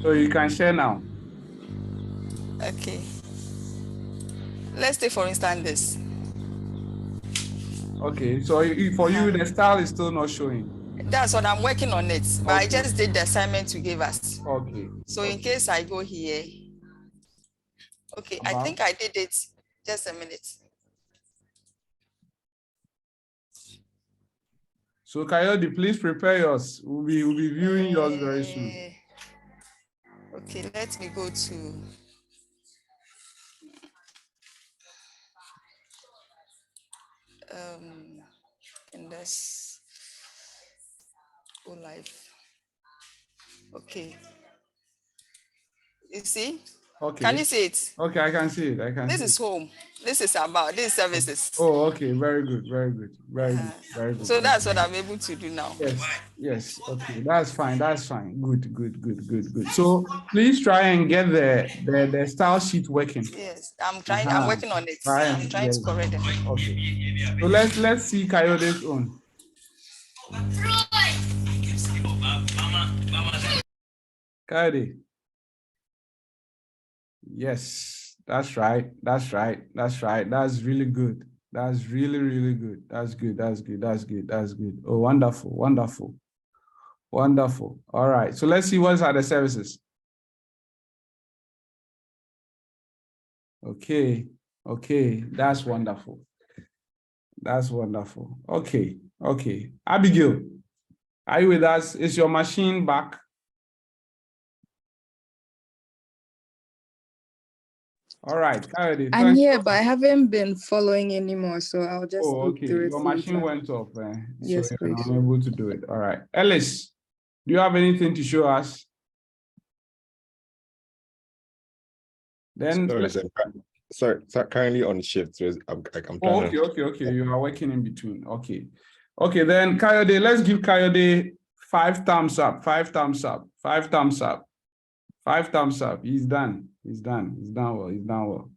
So you can share now. Okay. Let's take for instance this. Okay, so for you, the style is still not showing. That's what I'm working on it, but I Okay. just did the assignment you gave us. Okay. So in Okay. case I go here, okay, I About. think I did it. Just a minute. So Coyote, please prepare yours. We'll be viewing yours very soon. Okay, let me go to in this go live. Okay. You see? Okay. Can you see it? Okay, I can see it. I can This see is it. home. This is about these services. Oh, okay. Very good. Very good. Very good. Very good. So that's what I'm able to do now. Yes. Yes. Okay. That's fine. That's fine. Good. Good. Good. Good. Good. So please try and get the style sheet working. Yes, I'm trying. I'm working on it. I'm trying to correct them. Okay. So let's see Coyote's own. Coyote. Yes, that's right. That's right. That's right. That's really good. That's really, really good. That's good. That's good. That's good. That's good. Oh, wonderful. Wonderful. Wonderful. All right. So let's see what are the services. Okay. Okay. That's wonderful. That's wonderful. Okay. Okay. Abigail, are you with us? Is your machine back? All right. Coyote, I'm here, but I haven't been following anymore, so I'll just look okay. through it Your machine later. went off. Yes, so please. you're unable to do it. All right. Ellis, do you have anything to show us? Then sorry, currently on shift, so I'm trying okay, okay. You are working in between. Okay. Okay, then Coyote, let's give Coyote 5 thumbs up. 5 thumbs up. 5 thumbs up. 5 thumbs up. He's done. He's done. He's done well. He's done well.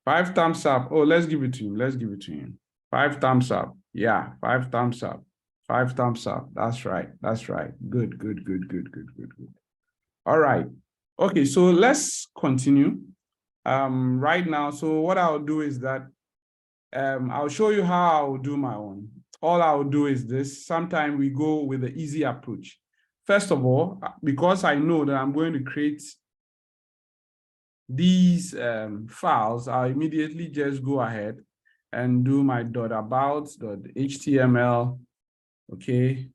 5 thumbs up. Oh, let's give it to him. Let's give it to him. 5 thumbs up. Yeah, 5 thumbs up. 5 thumbs up. That's right. That's right. Good, good, good, good, good, good, good. All right. Okay, so let's continue. Right now, so what I'll do is that I'll show you how I'll do my own. All I'll do is this. Sometimes we go with the easy approach. First of all, because I know that I'm going to create these files, I'll immediately just go ahead and do my .about.html, okay,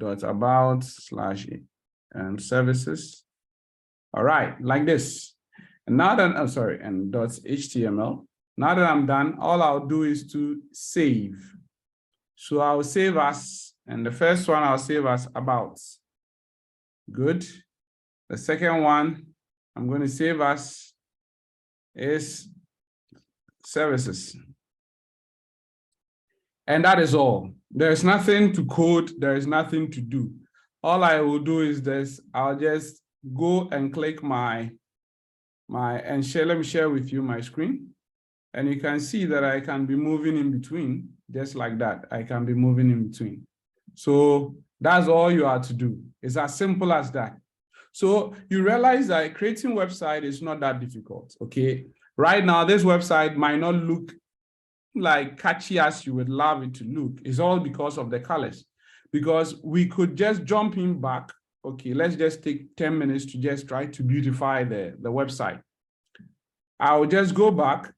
.about / services. All right, like this. And now that I'm sorry, and .html. Now that I'm done, all I'll do is to save. So I'll save as, and the first one I'll save as about. Good. The second one I'm going to save as is services. And that is all. There's nothing to code. There is nothing to do. All I will do is this. I'll just go and click and share. Let me share with you my screen. And you can see that I can be moving in between, just like that. I can be moving in between. So that's all you are to do. It's as simple as that. So you realize that creating a website is not that difficult, okay? Right now, this website might not look like catchy as you would love it to look. It's all because of the colors. Because we could just jump in back. Okay, let's just take 10 minutes to just try to beautify the website. I'll just go back,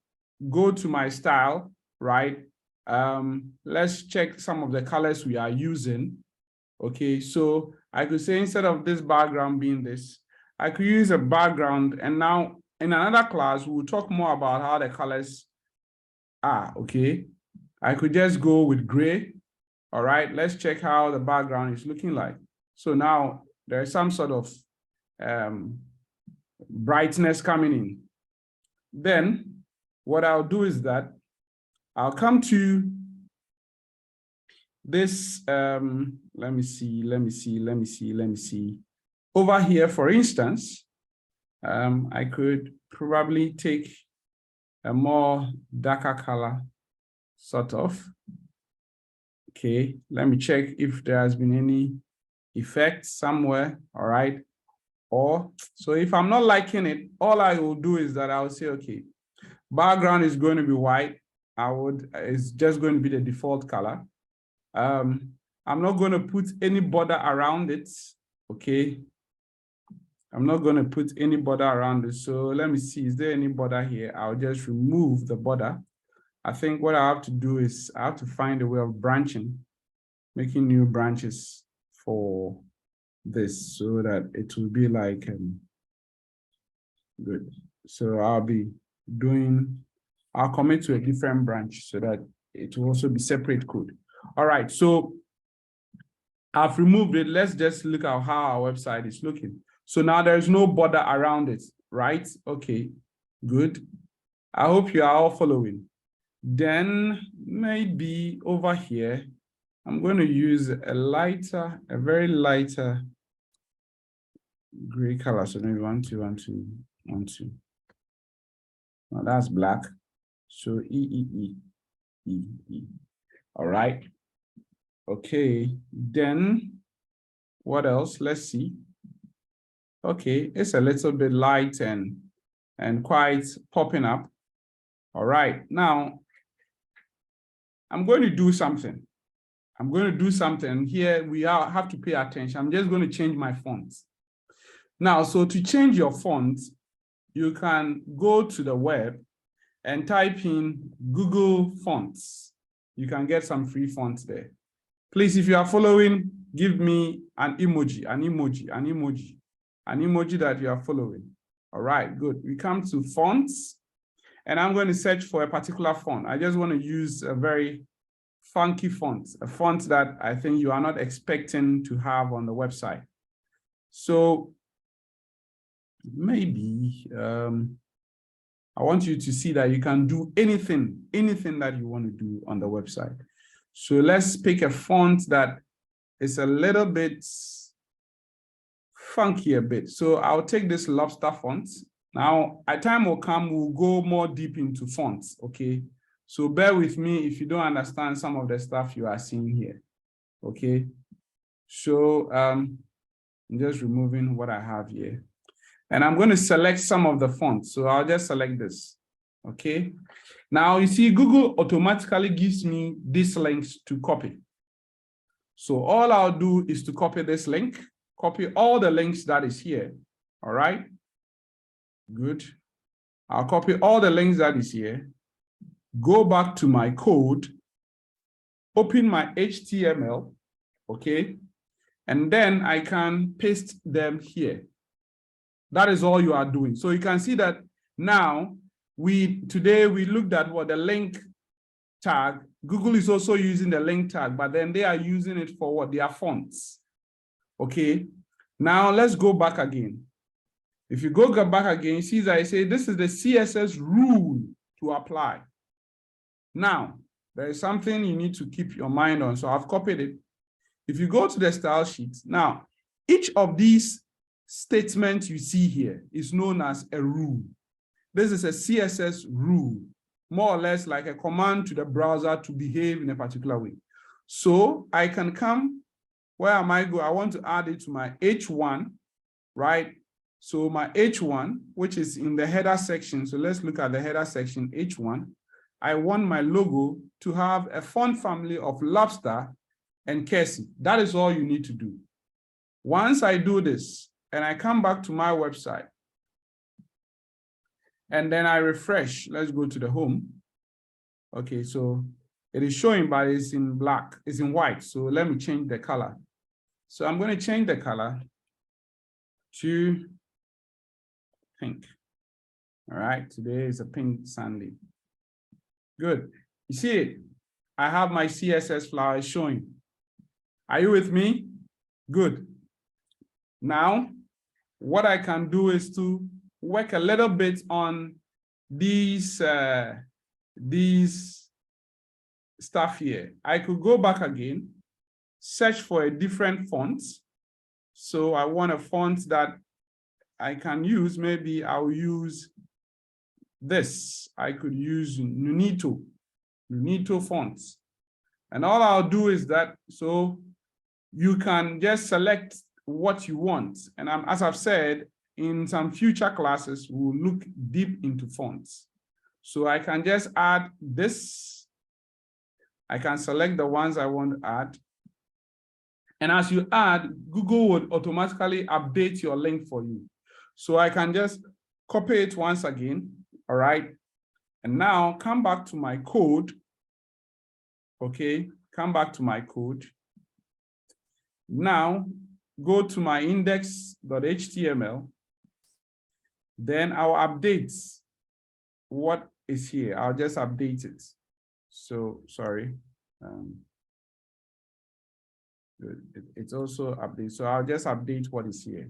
go to my style, right? Let's check some of the colors we are using. Okay, so I could say instead of this background being this, I could use a background. And now in another class, we'll talk more about how the colors are, okay? I could just go with gray. All right, let's check how the background is looking like. So now there's some sort of brightness coming in. Then what I'll do is that I'll come to this, let me see. Over here, for instance, I could probably take a more darker color, sort of. Okay, let me check if there has been any effect somewhere. All right. Or, so if I'm not liking it, all I will do is that I'll say, okay, background is going to be white. It's just going to be the default color. I'm not going to put any border around it, okay? I'm not going to put any border around it. So let me see, is there any border here? I'll just remove the border. I think what I have to do is I have to find a way of branching, making new branches for this so that it will be like, good. So I'll commit to a different branch so that it will also be separate code. All right, so I've removed it. Let's just look at how our website is looking. So now there's no border around it, right? Okay, good. I hope you are all following. Then maybe over here, I'm going to use a very lighter gray color. So maybe 1, 2, 1, 2, 1, 2. Now that's black. So E. All right. Okay, then what else? Let's see. Okay, it's a little bit light and quite popping up. All right, now I'm going to do something. Here we have to pay attention. I'm just going to change my fonts. Now, so to change your font, you can go to the web and type in Google Fonts. You can get some free fonts there. Please, if you are following, give me an emoji that you are following. All right, good. We come to fonts, and I'm going to search for a particular font. I just want to use a very funky font, a font that I think you are not expecting to have on the website. So maybe I want you to see that you can do anything that you want to do on the website. So let's pick a font that is a little bit funky a bit. So I'll take this lobster font. Now, a time will come, we'll go more deep into fonts, okay? So bear with me if you don't understand some of the stuff you are seeing here, okay? So I'm just removing what I have here. And I'm going to select some of the fonts. So I'll just select this, okay? Now you see Google automatically gives me these links to copy. So all I'll do is to copy this link, copy all the links that is here, all right? Good. I'll copy all the links that is here, go back to my code, open my HTML, okay? And then I can paste them here. That is all you are doing. So you can see that now, today we looked at what the link tag. Google is also using the link tag, but then they are using it for what? Their fonts. Okay. Now let's go back again. If you go back again, you see that I say this is the CSS rule to apply. Now, there is something you need to keep your mind on. So I've copied it. If you go to the style sheet, now each of these statements you see here is known as a rule. This is a CSS rule, more or less like a command to the browser to behave in a particular way. So I can come, where am I go? I want to add it to my H1, right? So my H1, which is in the header section. So let's look at the header section, H1. I want my logo to have a font family of lobster and Css. That is all you need to do. Once I do this, and I come back to my website, and then I refresh, let's go to the home. Okay, so it is showing, but it's in black, it's in white. So let me change the color. So I'm going to change the color to pink. All right, today is a pink Sunday. Good. You see it? I have my CSS flowers showing. Are you with me? Good. Now, what I can do is to work a little bit on these stuff here. I could go back again, search for a different font. So I want a font that I can use. Maybe I'll use this. I could use Nunito fonts. And all I'll do is that, so you can just select what you want. And as I've said, in some future classes, we'll look deep into fonts. So I can just add this. I can select the ones I want to add. And as you add, Google would automatically update your link for you. So I can just copy it once again, all right? And now come back to my code, okay? Come back to my code. Now, go to my index.html. Then I'll update what is here. I'll just update it. So, sorry. It's also updated. So I'll just update what is here.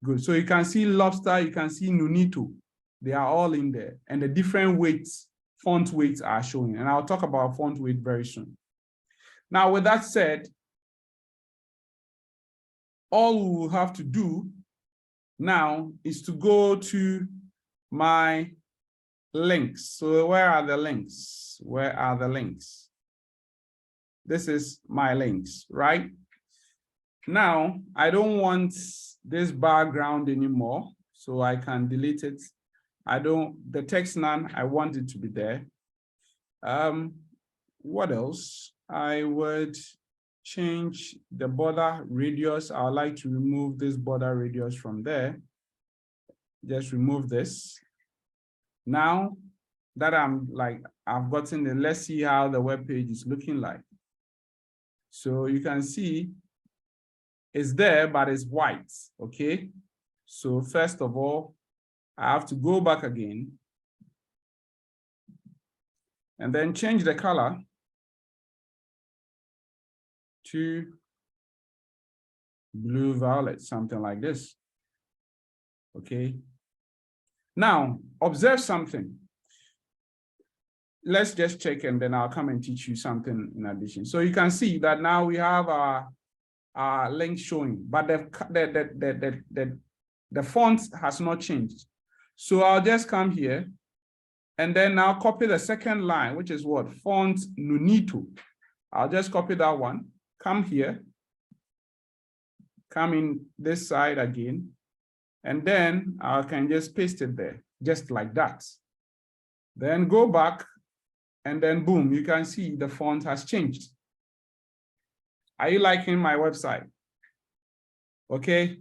Good. So you can see lobster, you can see Nunito. They are all in there. And the different weights, font weights are showing. And I'll talk about font weight very soon. Now, with that said, all we will have to do now is to go to my links. So where are the links? Where are the links? This is my links, right? Now, I don't want this background anymore, so I can delete it. The text none, I want it to be there. What else? I would change the border radius. I would like to remove this border radius from there. Just remove this. Now that I've gotten it, let's see how the web page is looking like. So you can see it's there, but it's white, okay? So first of all, I have to go back again and then change the color to blue violet, something like this, okay? Now, observe something. Let's just check and then I'll come and teach you something in addition. So you can see that now we have our link showing, but the font has not changed. So I'll just come here and then I'll copy the second line, which is what? Font Nunito. I'll just copy that one, come here, come in this side again, and then I can just paste it there, just like that. Then go back, and then boom, you can see the font has changed. Are you liking my website? Okay.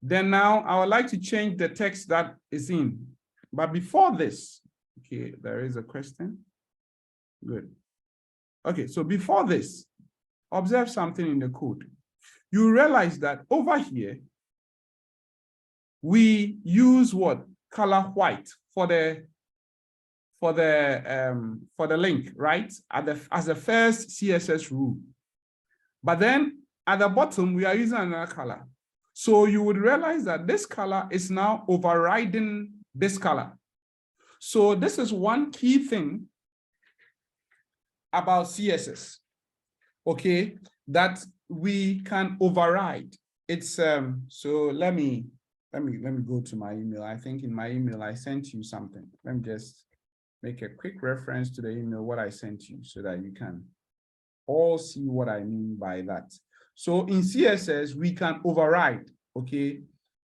Then now I would like to change the text that is in. But before this, okay, there is a question. Good. Okay, so before this, observe something in the code. You realize that over here, we use what? Color white for the link, right? As the first CSS rule. But then at the bottom, we are using another color. So you would realize that this color is now overriding this color. So this is one key thing about CSS, okay, that we can override. It's so let me go to my email. I think in my email I sent you something. Let me just make a quick reference to the email what I sent you so that you can all see what I mean by that. So in CSS we can override, okay,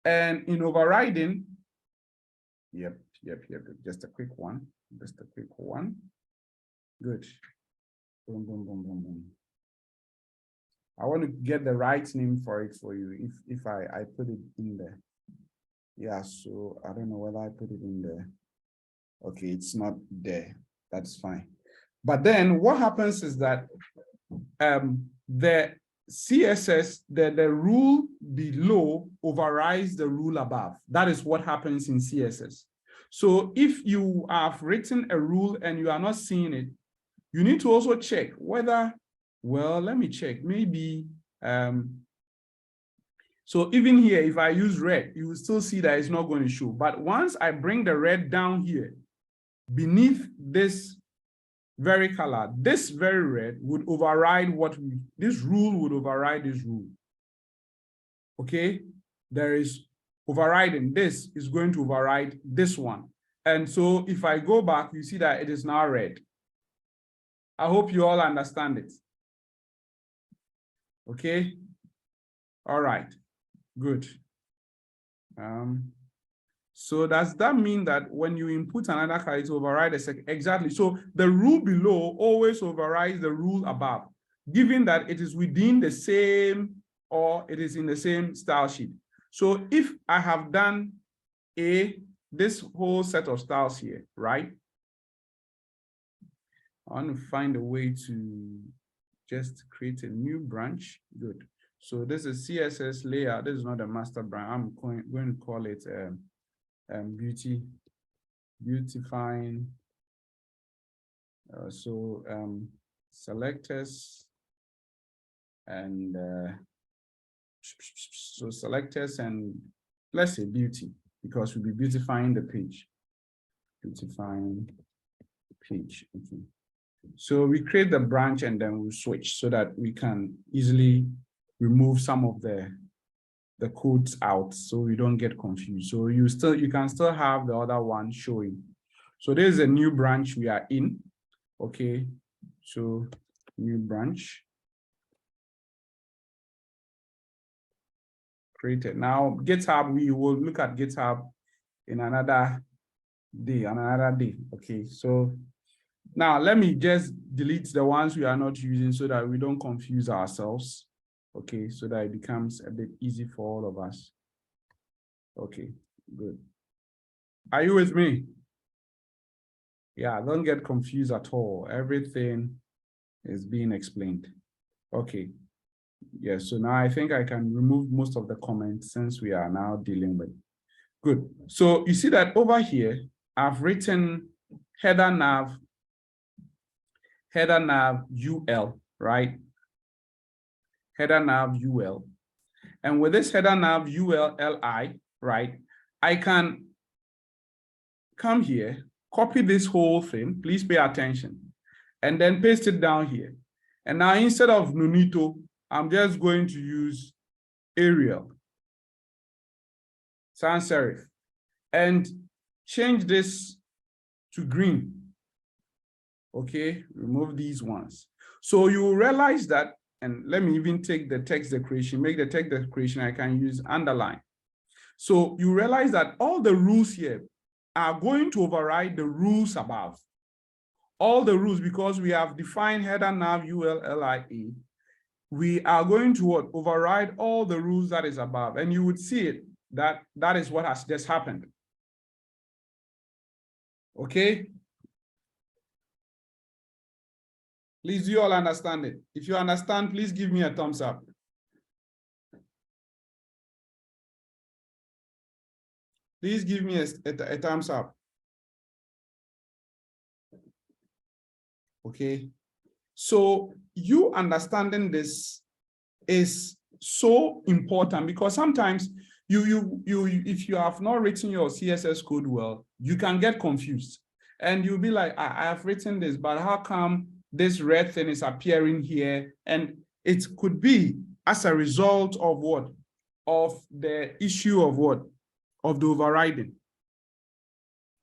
and in overriding, yep, just a quick one, good. Boom, boom, boom, boom, boom. I want to get the right name for it for you if I put it in there. Yeah, so I don't know whether I put it in there. Okay, it's not there. That's fine. But then what happens is that the CSS, the rule below overrides the rule above. That is what happens in CSS. So if you have written a rule and you are not seeing it, you need to also check whether, well, let me check, maybe, so even here, if I use red, you will still see that it's not going to show. But once I bring the red down here, beneath this very color, this very red would override this rule would override this rule. Okay, there is overriding. This is going to override this one. And so if I go back, you see that it is now red. I hope you all understand it. Okay, all right. Good. So does that mean that when you input another character, it override a second? Exactly. So the rule below always overrides the rule above, given that it is within the same or it is in the same style sheet. So if I have done this whole set of styles here, right? I want to find a way to just create a new branch. Good. So this is CSS layer. This is not a master branch. I'm going to call it beautifying. Selectors and so selectors and let's say beauty, because we'll be beautifying the page. Beautifying page. Okay. So we create the branch and then we'll switch so that we can easily remove some of the codes out so we don't get confused. So you can still have the other one showing. So there's a new branch we are in. Okay, so new branch created. Now GitHub, we will look at GitHub in another day, Okay, so now let me just delete the ones we are not using so that we don't confuse ourselves. Okay, so that it becomes a bit easy for all of us. Okay, good. Are you with me? Yeah, don't get confused at all. Everything is being explained. Okay. Yeah, so now I think I can remove most of the comments since we are now dealing with. Good. So you see that over here, I've written header nav UL, right? Header nav UL. And with this header nav UL LI, right, I can come here, copy this whole thing, please pay attention, and then paste it down here. And now instead of Nunito, I'm just going to use Arial, sans serif, and change this to green. Okay, remove these ones. So you will realize that, and let me even take the text decoration, make the text decoration, I can use underline. So you realize that all the rules here are going to override the rules above. All the rules, because we have defined header nav ULLIE, we are going to what? Override all the rules that is above. And you would see it, that is what has just happened. Okay? Please, do you all understand it? If you understand, please give me a thumbs up. Please give me a thumbs up. Okay. So you understanding this is so important because sometimes if you have not written your CSS code well, you can get confused and you'll be like, I have written this, but how come this red thing is appearing here? And it could be as a result of what? Of the issue of what? Of the overriding.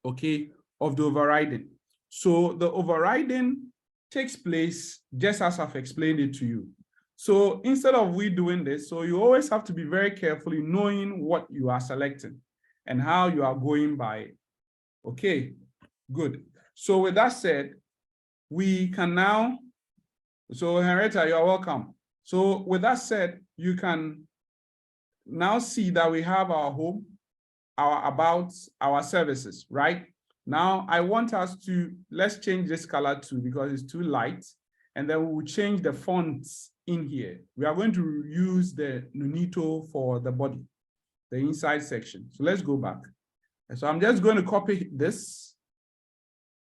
Okay, of the overriding. So the overriding takes place just as I've explained it to you. So instead of we doing this, so you always have to be very carefully knowing what you are selecting and how you are going by it. Okay, good. So with that said, we can now, so Henrietta, you're welcome. So with that said, you can now see that we have our home, our about, our services, right? Now I want us to, let's change this color too because it's too light. And then we will change the fonts in here. We are going to use the Nunito for the body, the inside section. So let's go back. And so I'm just going to copy this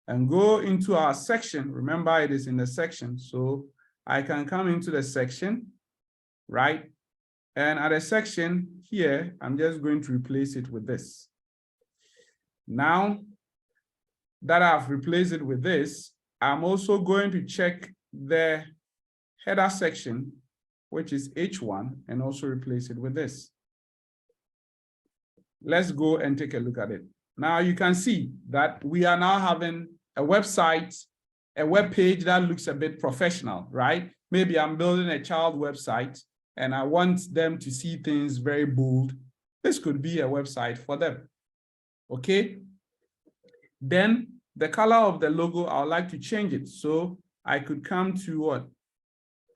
and go into our section. Remember, it is in the section. So I can come into the section, right? And at a section here, I'm just going to replace it with this. Now that I've replaced it with this, I'm also going to check the header section, which is H1, and also replace it with this. Let's go and take a look at it. Now you can see that we are now having a website, a web page that looks a bit professional, right? Maybe I'm building a child website and I want them to see things very bold, this could be a website for them. Okay. Then the color of the logo, I would like to change it. So I could come to what?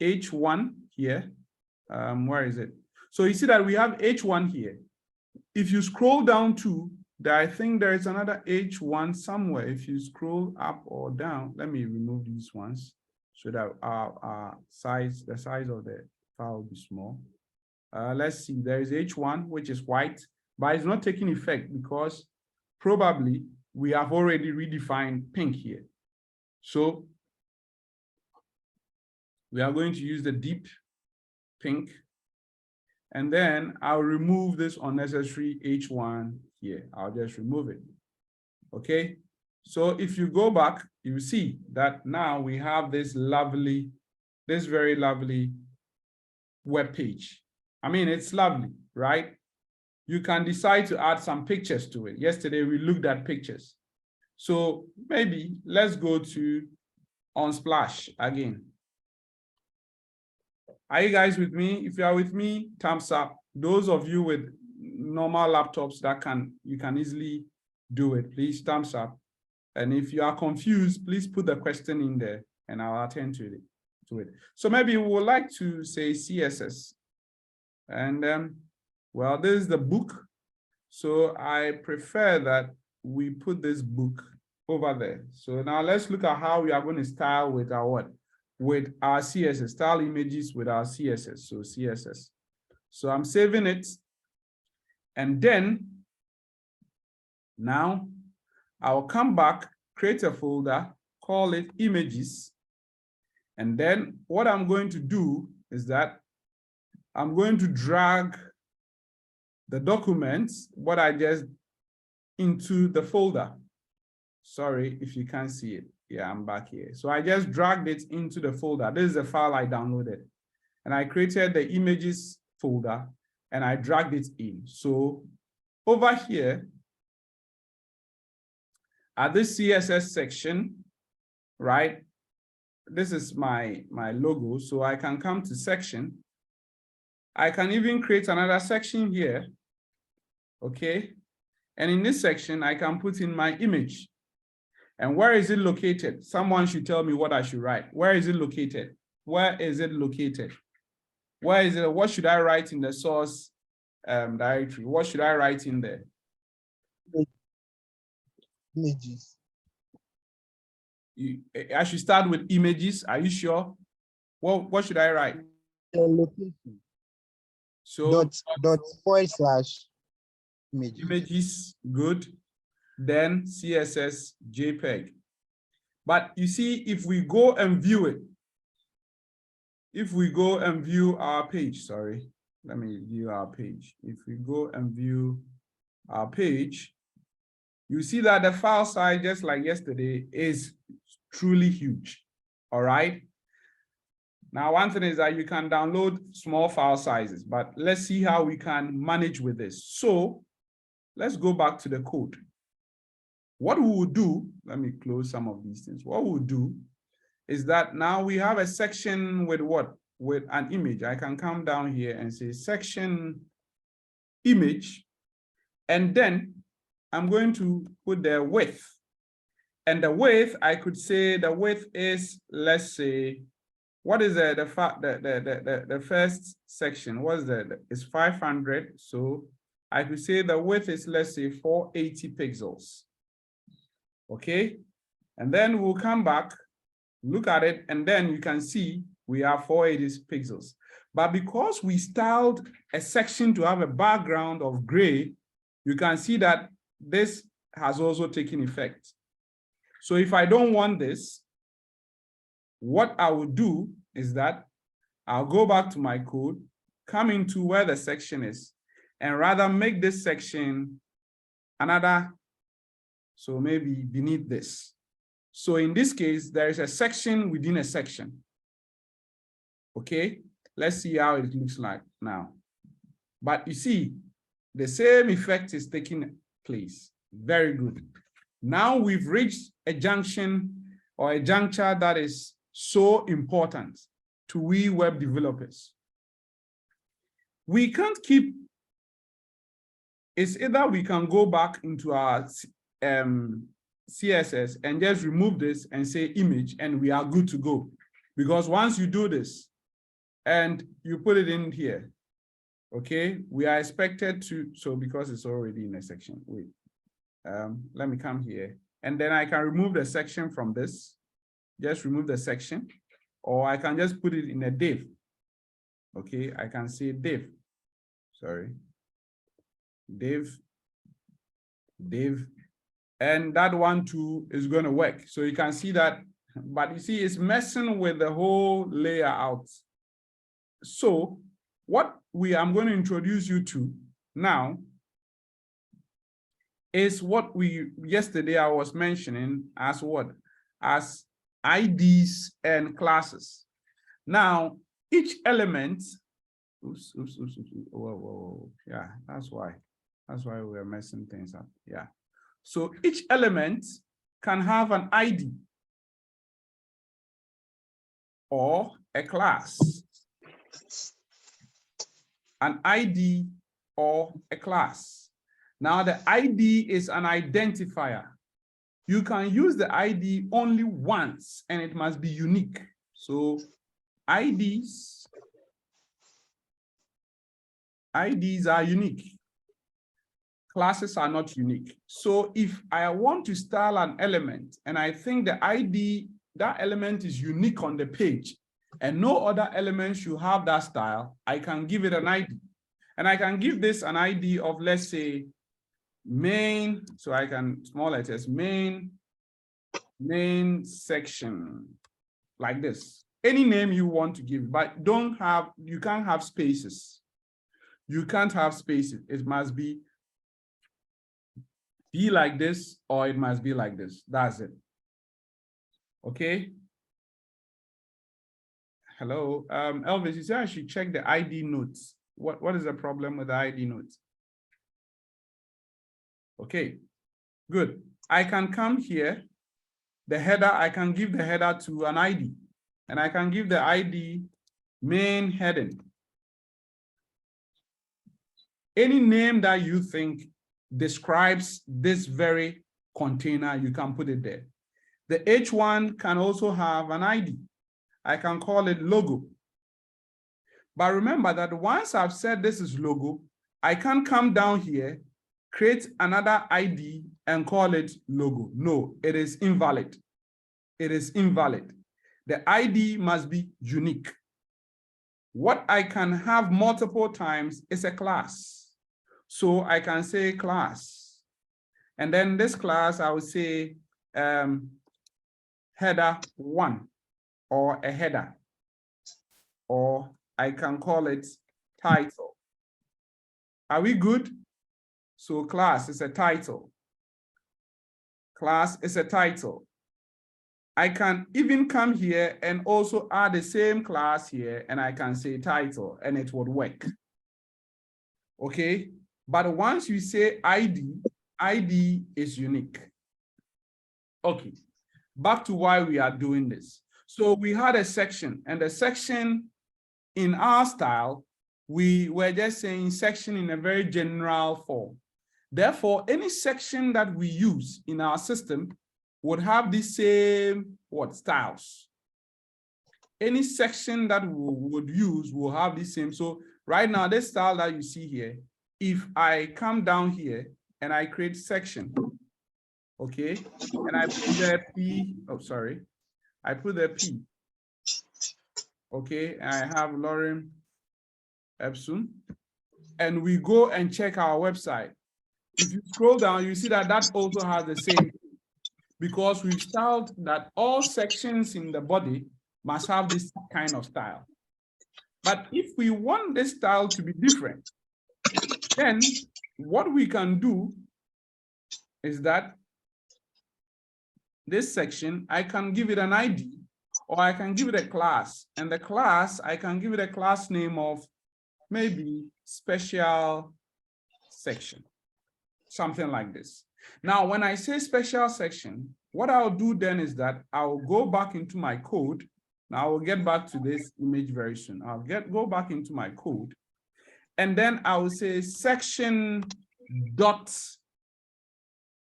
H1 here. Where is it? So you see that we have H1 here. If you scroll down to, I think there is another H1 somewhere. If you scroll up or down, let me remove these ones so that our size, the size of the file will be small. Let's see, there is H1, which is white, but it's not taking effect because probably we have already redefined pink here. So we are going to use the deep pink, and then I'll remove this unnecessary H1 here. I'll just remove it. Okay. So if you go back, you see that now we have this very lovely web page. I mean, it's lovely, right? You can decide to add some pictures to it. Yesterday, we looked at pictures. So maybe let's go to Unsplash again. Are you guys with me? If you are with me, thumbs up. Those of you with normal laptops you can easily do it, please thumbs up. And if you are confused, please put the question in there and I'll attend to it. So maybe we would like to say CSS. And well, this is the book. So I prefer that we put this book over there. So now let's look at how we are going to style with our what? With our CSS, style images with our CSS. So CSS. So I'm saving it. And then now I'll come back, create a folder, call it images. And then what I'm going to do is that I'm going to drag the documents, what I just into the folder. Sorry if you can't see it. Yeah, I'm back here. So I just dragged it into the folder. This is the file I downloaded. And I created the images folder and I dragged it in. So over here at this CSS section, right? This is my logo. So I can come to section. I can even create another section here. Okay. And in this section, I can put in my image. And where is it located? Someone should tell me what I should write. Where is it located? Where is it located? Where is it? What should I write in the source directory? What should I write in there? Images. I should start with images. Are you sure? What should I write? Location. So // images. Images, good. Then CSS JPEG. But you see, if we go and view it, if we go and view our page, sorry, let me view our page. If we go and view our page, you see that the file size, just like yesterday, is truly huge. All right. Now, one thing is that you can download small file sizes, but let's see how we can manage with this. So let's go back to the code. What we will do, let me close some of these things. What we'll do is that now we have a section with what? With an image. I can come down here and say section image, and then I'm going to put the width. And the width, I could say the width is, let's say, what is the first section? What is that? It's 500. So I could say the width is, let's say, 480 pixels. Okay. And then we'll come back, look at it, and then you can see we have 480 pixels. But because we styled a section to have a background of gray, you can see that this has also taken effect. So if I don't want this, what I will do is that I'll go back to my code, come into where the section is, and rather make this section another, so maybe beneath this. So in this case, there is a section within a section. Okay, let's see how it looks like now. But you see, the same effect is taking place. Very good. Now we've reached a junction or a juncture that is so important to we web developers. We can't keep, it's either we can go back into our CSS and just remove this and say image, and we are good to go. Because once you do this and you put it in here, okay, we are expected to, so because it's already in a section, wait, let me come here, and then I can remove the section from this, just remove the section, or I can just put it in a div. Okay, I can say div, sorry, div, and that one too is going to work. So you can see that, but you see it's messing with the whole layer out. So what I'm going to introduce you to now is what yesterday I was mentioning as what? As IDs and classes. Now, each element, whoa. Yeah, that's why we're messing things up. Yeah. So each element can have an ID or a class. An ID or a class. Now the ID is an identifier. You can use the ID only once and it must be unique. So IDs are unique. Classes are not unique. So if I want to style an element and I think the ID, that element is unique on the page and no other element should have that style, I can give it an ID. And I can give this an ID of, let's say, main, so I can, small letters, main section, like this. Any name you want to give, but you can't have spaces. You can't have spaces. It must be like this, or it must be like this. That's it. Okay. Hello, Elvis, you said I should check the ID notes. What is the problem with the ID notes? Okay, good. I can come here, the header, I can give the header to an ID, and I can give the ID main heading. Any name that you think describes this very container, you can put it there. The H1 can also have an ID. I can call it logo. But remember that once I've said this is logo, I can't come down here, create another ID and call it logo. No, it is invalid. It is invalid. The ID must be unique. What I can have multiple times is a class. So I can say class. And then this class, I would say header 1 or a header, or I can call it title. Are we good? So class is a title. Class is a title. I can even come here and also add the same class here, and I can say title, and it would work. Okay, but once you say ID, ID is unique. Okay, back to why we are doing this. So we had a section, and the section in our style, we were just saying section in a very general form. Therefore, any section that we use in our system would have the same styles. Any section that we would use will have the same. So right now, this style that you see here, if I come down here and I create section, okay, and I put the P, oh, sorry, I put the P, okay, and I have Lauren Epson, and we go and check our website. If you scroll down, you see that that also has the same, because we've styled that all sections in the body must have this kind of style. But if we want this style to be different, then what we can do is that this section, I can give it an ID, or I can give it a class, and the class, I can give it a class name of maybe special section, something like this. Now, when I say special section, what I'll do then is that I'll go back into my code. Now I will get back to this image very soon. I'll go back into my code, And then I will say section dot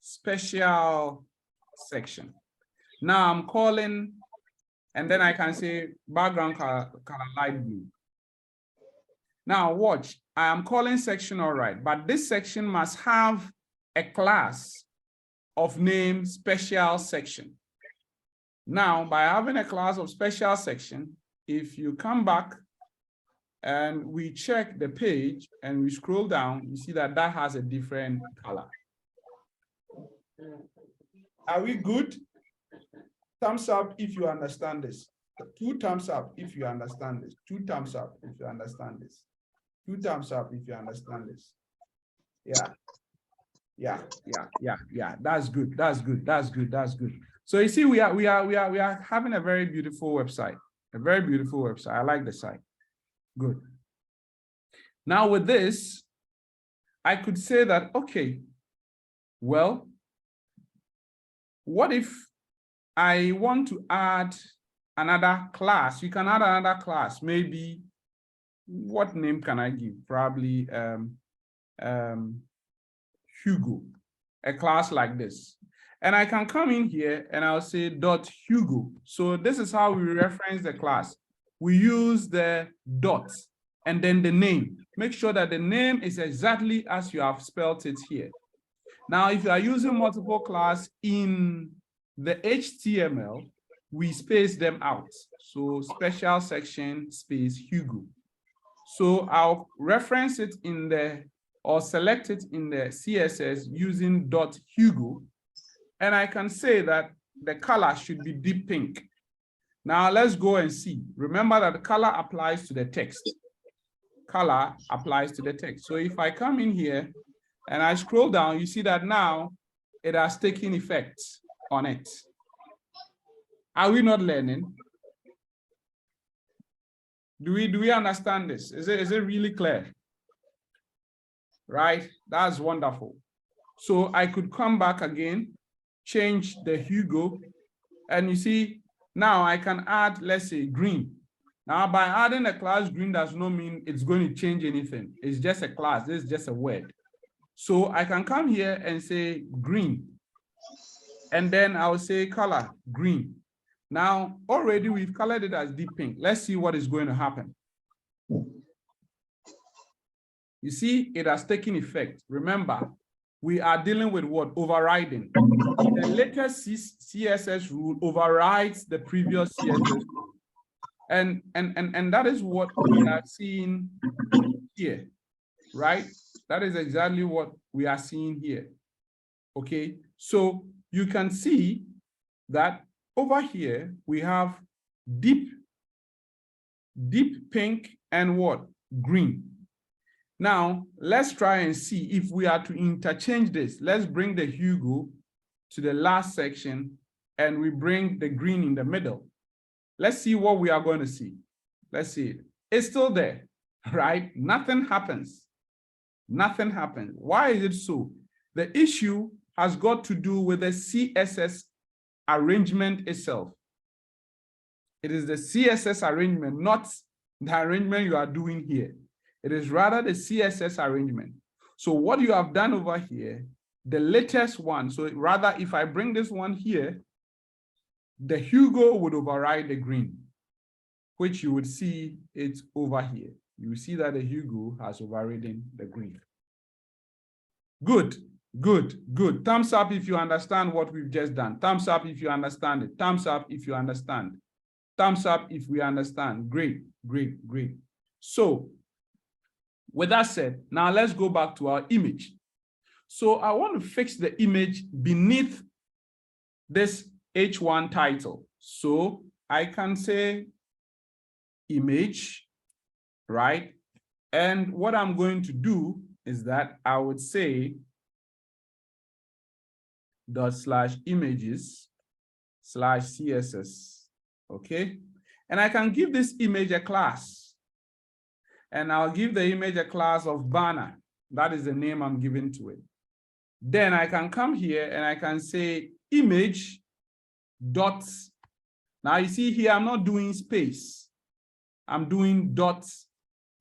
special section. Now I'm calling, and then I can say background color light blue. Now watch, I am calling section all right, but this section must have a class of name special section. Now, by having a class of special section, if you come back and we check the page and we scroll down, you see that that has a different color. Are we good? Thumbs up if you understand this. 2 thumbs up if you understand this. 2 thumbs up if you understand this. 2 thumbs up if you understand this. Yeah. That's good. That's good. That's good. That's good. So you see, we are having a very beautiful website. A very beautiful website. I like the site. Good. Now with this, I could say that, okay, well, what if I want to add another class? You can add another class. Maybe, what name can I give? Probably Hugo, a class like this. And I can come in here and I'll say dot Hugo. So this is how we reference the class. We use the dot and then the name. Make sure that the name is exactly as you have spelled it here. Now, if you are using multiple class in the HTML, we space them out. So special section space Hugo. So I'll reference it in the, or select it in the CSS using dot Hugo. And I can say that the color should be deep pink. Now let's go and see. Remember that the color applies to the text. Color applies to the text. So if I come in here and I scroll down, you see that now it has taken effect on it. Are we not learning? Do we understand this? Is it really clear? Right? That's wonderful. So I could come back again, change the Hugo, and you see, now I can add, let's say, green. Now, by adding a class green does not mean it's going to change anything. It's just a class. It's just a word. So I can come here and say green, and then I'll say color green. Now, already we've colored it as deep pink. Let's see what is going to happen. You see, it has taken effect. Remember, we are dealing with what? Overriding. The latest CSS rule overrides the previous CSS rule. And that is what we are seeing here, right? That is exactly what we are seeing here. Okay, so you can see that over here we have deep pink and what? Green. Now, let's try and see if we are to interchange this. Let's bring the Hugo to the last section and we bring the green in the middle. Let's see what we are going to see. Let's see it. It's still there, right? Nothing happens. Nothing happens. Why is it so? The issue has got to do with the CSS arrangement itself. It is the CSS arrangement, not the arrangement you are doing here. It is rather the CSS arrangement. So what you have done over here, the latest one, so rather if I bring this one here, the Hugo would override the green, which you would see it over here. You will see that the Hugo has overridden the green. Good, good, good. Thumbs up if you understand what we've just done. Thumbs up if you understand it. Thumbs up if you understand. Thumbs up if we understand. Great, great, great. So with that said, now let's go back to our image. So I want to fix the image beneath this H1 title. So I can say image, right? And what I'm going to do is that I would say /images/CSS, okay? And I can give this image a class. And I'll give the image a class of banner. That is the name I'm giving to it. Then I can come here and I can say image dot. Now you see here, I'm not doing space. I'm doing dot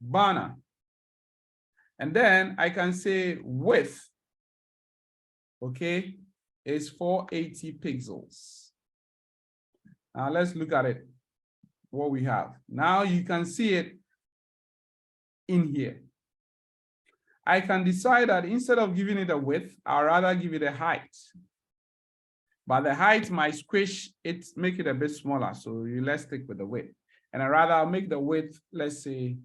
banner. And then I can say width, okay, is 480 pixels. Now let's look at it, what we have. Now you can see it in here. I can decide that instead of giving it a width, I'd rather give it a height. But the height might squish it, make it a bit smaller. So let's stick with the width. And I'd rather make the width, let's say,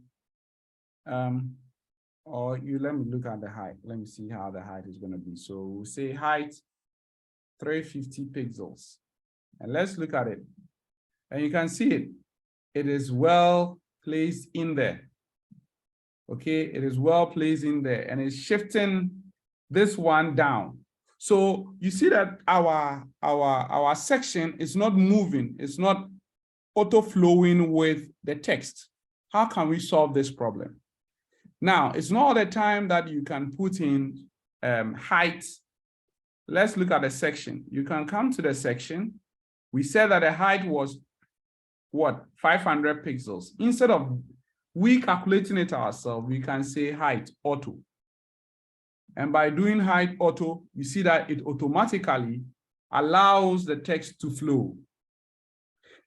or let me look at the height. Let me see how the height is going to be. So we'll say height 350 pixels. And let's look at it. And you can see it. It is well placed in there. Okay, it is well placed in there, and it's shifting this one down. So you see that our section is not moving, it's not auto flowing with the text. How can we solve this problem? Now, it's not all the time that you can put in height. Let's look at the section. You can come to the section. We said that the height was what? 500 pixels. Instead of we calculating it ourselves, we can say height auto. And by doing height auto, you see that it automatically allows the text to flow.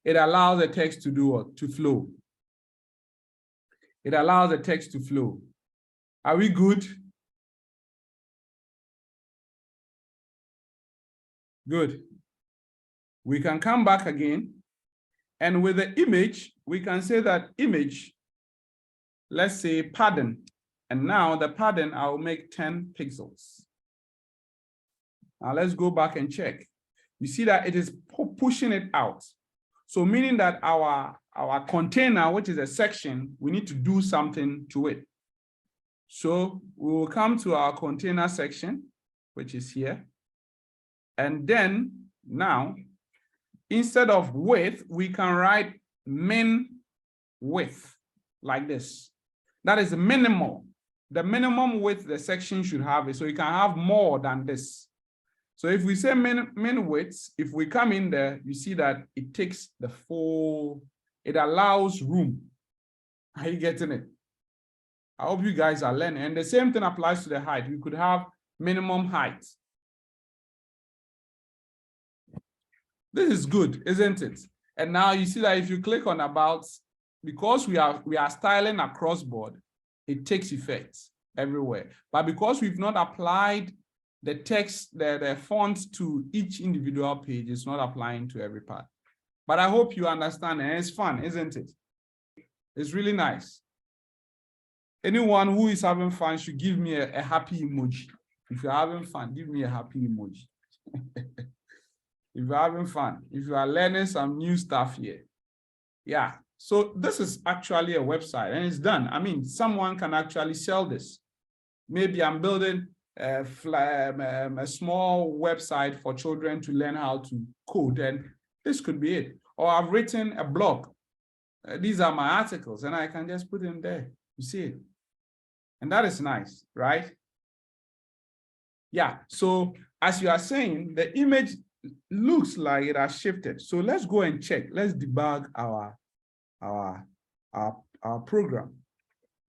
It allows the text to do what? To flow. It allows the text to flow. Are we good? Good. We can come back again. And with the image, we can say that image, let's say padding. And now the padding, I'll make 10 pixels. Now let's go back and check. You see that it is pushing it out. So meaning that our container, which is a section, we need to do something to it. So we will come to our container section, which is here. And then now, instead of width, we can write min width like this. That is minimal. The minimum width the section should have is so you can have more than this. So if we say min width, if we come in there, you see that it takes the full, it allows room. Are you getting it? I hope you guys are learning. And the same thing applies to the height. We could have minimum height. This is good, isn't it? And now you see that if you click on about, because we are styling across board, it takes effect everywhere. But because we've not applied the text, the font to each individual page, it's not applying to every part. But I hope you understand, and it's fun, isn't it? It's really nice. Anyone who is having fun should give me a happy emoji. If you're having fun, give me a happy emoji. If you're having fun, if you are learning some new stuff here. Yeah, so this is actually a website and it's done. I mean, someone can actually sell this. Maybe I'm building a small website for children to learn how to code, and this could be it. Or I've written a blog. These are my articles and I can just put them there. You see it? And that is nice, right? Yeah, so as you are saying, the image looks like it has shifted. So let's go and check. Let's debug our program.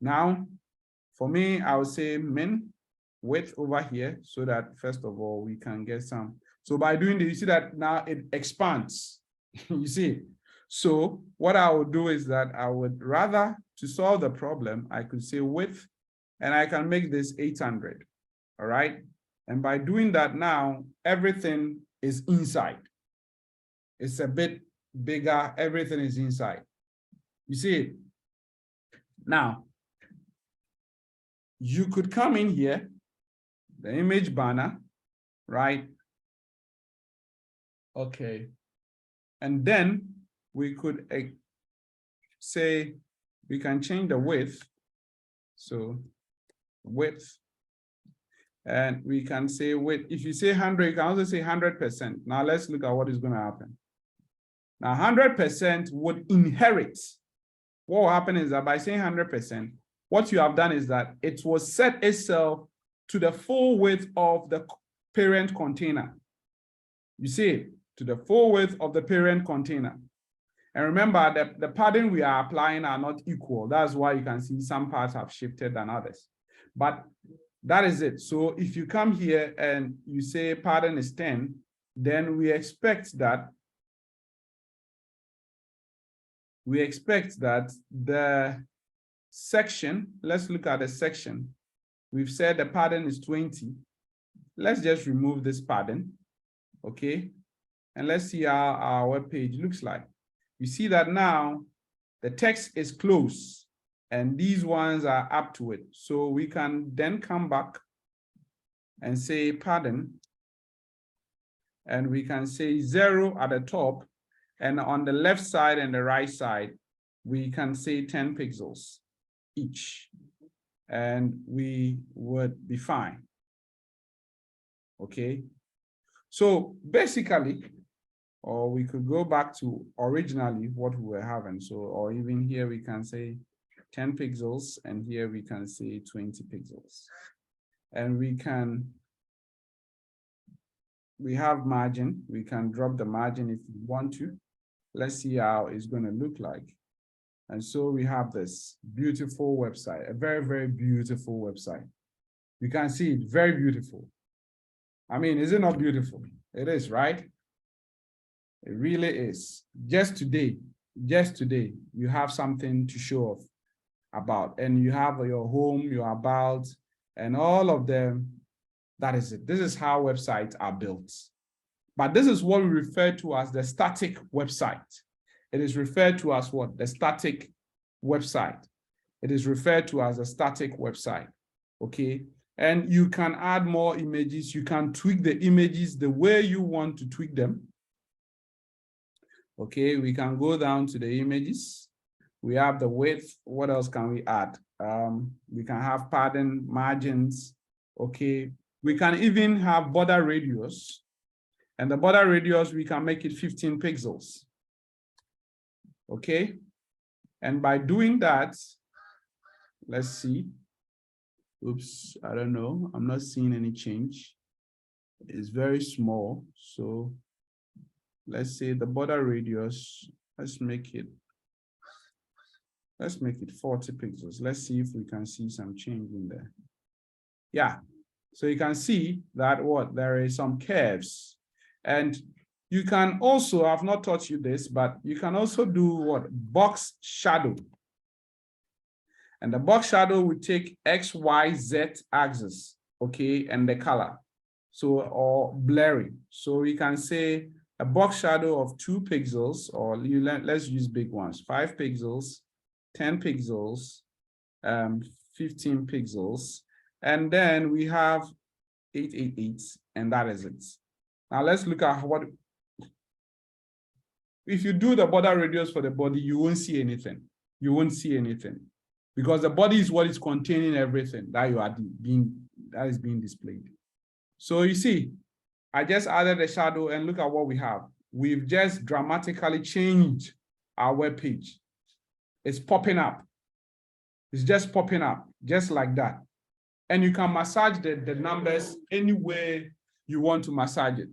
Now, for me, I would say min width over here so that first of all, we can get some. So by doing this, you see that now it expands. You see? So what I would do is that I would rather, to solve the problem, I could say width, and I can make this 800. All right. And by doing that now, everything is inside. It's a bit bigger. Everything is inside. You see it? Now, you could come in here, the image banner, right? Okay. And then we could say we can change the width. So width. And we can say width. If you say 100, you can also say 100%. Now let's look at what is going to happen. Now 100% would inherit. What will happen is that by saying 100%, what you have done is that it will set itself to the full width of the parent container. You see it, to the full width of the parent container. And remember that the padding we are applying are not equal. That's why you can see some parts have shifted than others. But that is it. So if you come here and you say pattern is 10, then we expect that the section, let's look at the section. We've said the pattern is 20. Let's just remove this pattern, okay? And let's see how our web page looks like. You see that now the text is close and these ones are up to it. So we can then come back and say pattern, and we can say 0 at the top, and on the left side and the right side, we can say 10 pixels each, and we would be fine. Okay, so basically, or we could go back to originally what we were having. So, or even here we can say 10 pixels, and here we can say 20 pixels. And we have margin. We can drop the margin if we want to. Let's see how it's going to look like. And so we have this beautiful website, a very, very beautiful website. You can see it, very beautiful. I mean, is it not beautiful? It is, right? It really is. Just today, you have something to show off about, and you have your home, your about, and all of them. That is it. This is how websites are built. But this is what we refer to as the static website. It is referred to as what? The static website. It is referred to as a static website, okay? And you can add more images. You can tweak the images the way you want to tweak them. Okay, we can go down to the images. We have the width. What else can we add? We can have padding, margins, okay? We can even have border radius. And the border radius, we can make it 15 pixels. Okay, and by doing that, let's see. Oops, I don't know. I'm not seeing any change. It's very small. So let's say the border radius, let's make it 40 pixels. Let's see if we can see some change in there. Yeah, so you can see that there is some curves. And you can also, I've not taught you this, but you can also do box shadow. And the box shadow will take X, Y, Z axis, okay, and the color. So, or blurring. So we can say a box shadow of 2 pixels, or let's use big ones, 5 pixels, 10 pixels, 15 pixels. And then we have 888, and that is it. Now let's look at what, if you do the border radius for the body, you won't see anything. You won't see anything because the body is what is containing everything that is being displayed. So you see, I just added a shadow and look at what we have. We've just dramatically changed our web page. It's popping up. It's just popping up, just like that. And you can massage the numbers any way you want to massage it.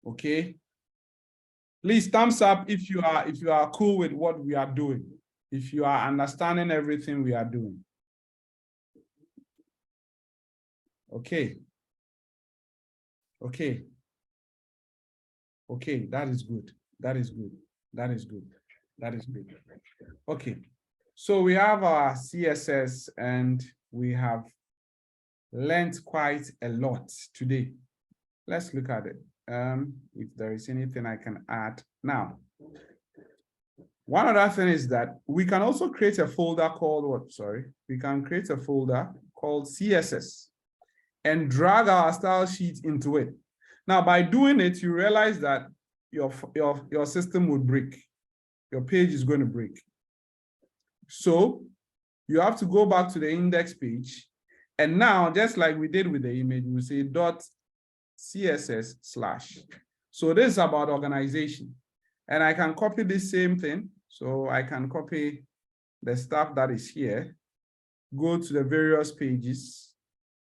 Okay. Please thumbs up if you are cool with what we are doing, if you are understanding everything we are doing. Okay. Okay. Okay, that is good. That is good. That is good. That is good. Okay. So we have our CSS and we have learned quite a lot today. Let's look at it. If there is anything I can add now. One other thing is that we can also create a folder called what? Sorry, we can create a folder called CSS and drag our style sheet into it. Now, by doing it, you realize that your system would break. Your page is going to break. So you have to go back to the index page. And now, just like we did with the image, we say .css/. So this is about organization. And I can copy this same thing. So I can copy the stuff that is here, go to the various pages,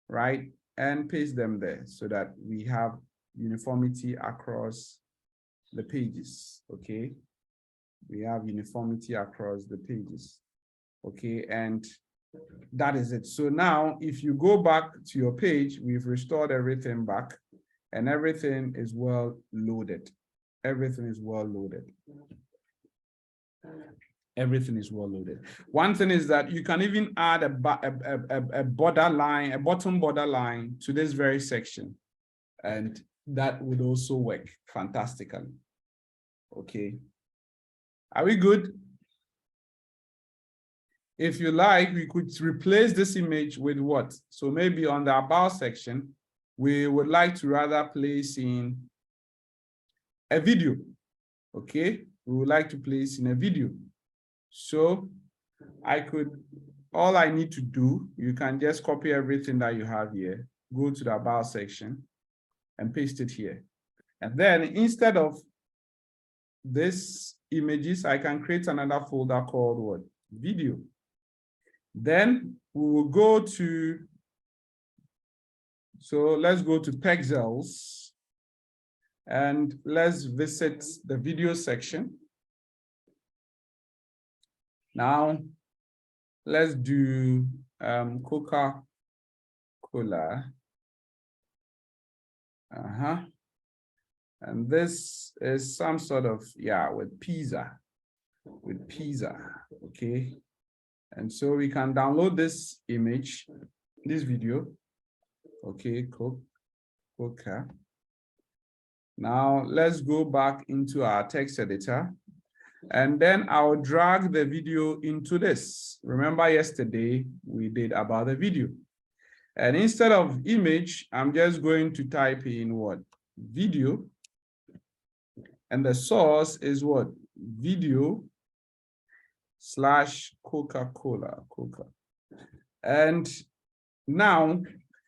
right? And paste them there so that we have uniformity across the pages, okay? We have uniformity across the pages. Okay, and that is it. So now if you go back to your page, we've restored everything back and everything is well loaded. Everything is well loaded. Everything is well loaded. One thing is that you can even add a border line, a bottom border line to this very section, and that would also work fantastically. Okay, are we good? If you like, we could replace this image with what? So maybe on the about section, we would like to rather place in a video. Okay, we would like to place in a video. So all I need to do, you can just copy everything that you have here, go to the about section and paste it here. And then instead of this images, I can create another folder called what? Video. Then we will go to, so let's go to Pexels and let's visit the video section. Now, let's do Coca-Cola. And this is some sort of, yeah, with pizza, okay? And so we can download this image, this video, okay, Coca. Now, let's go back into our text editor. And then I'll drag the video into this. Remember yesterday we did about the video. And instead of image, I'm just going to type in what? Video. And the source is what? Video / Coca-Cola. And now,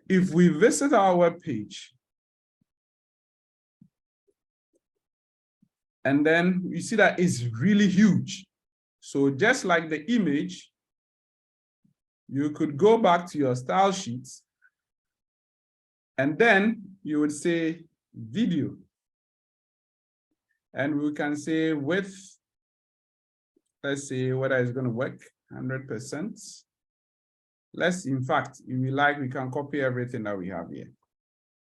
if we visit our web page, and then you see that it's really huge. So just like the image, you could go back to your style sheets and then you would say video. And we can say width, let's say whether it's going to work 100%. In fact, if we like, we can copy everything that we have here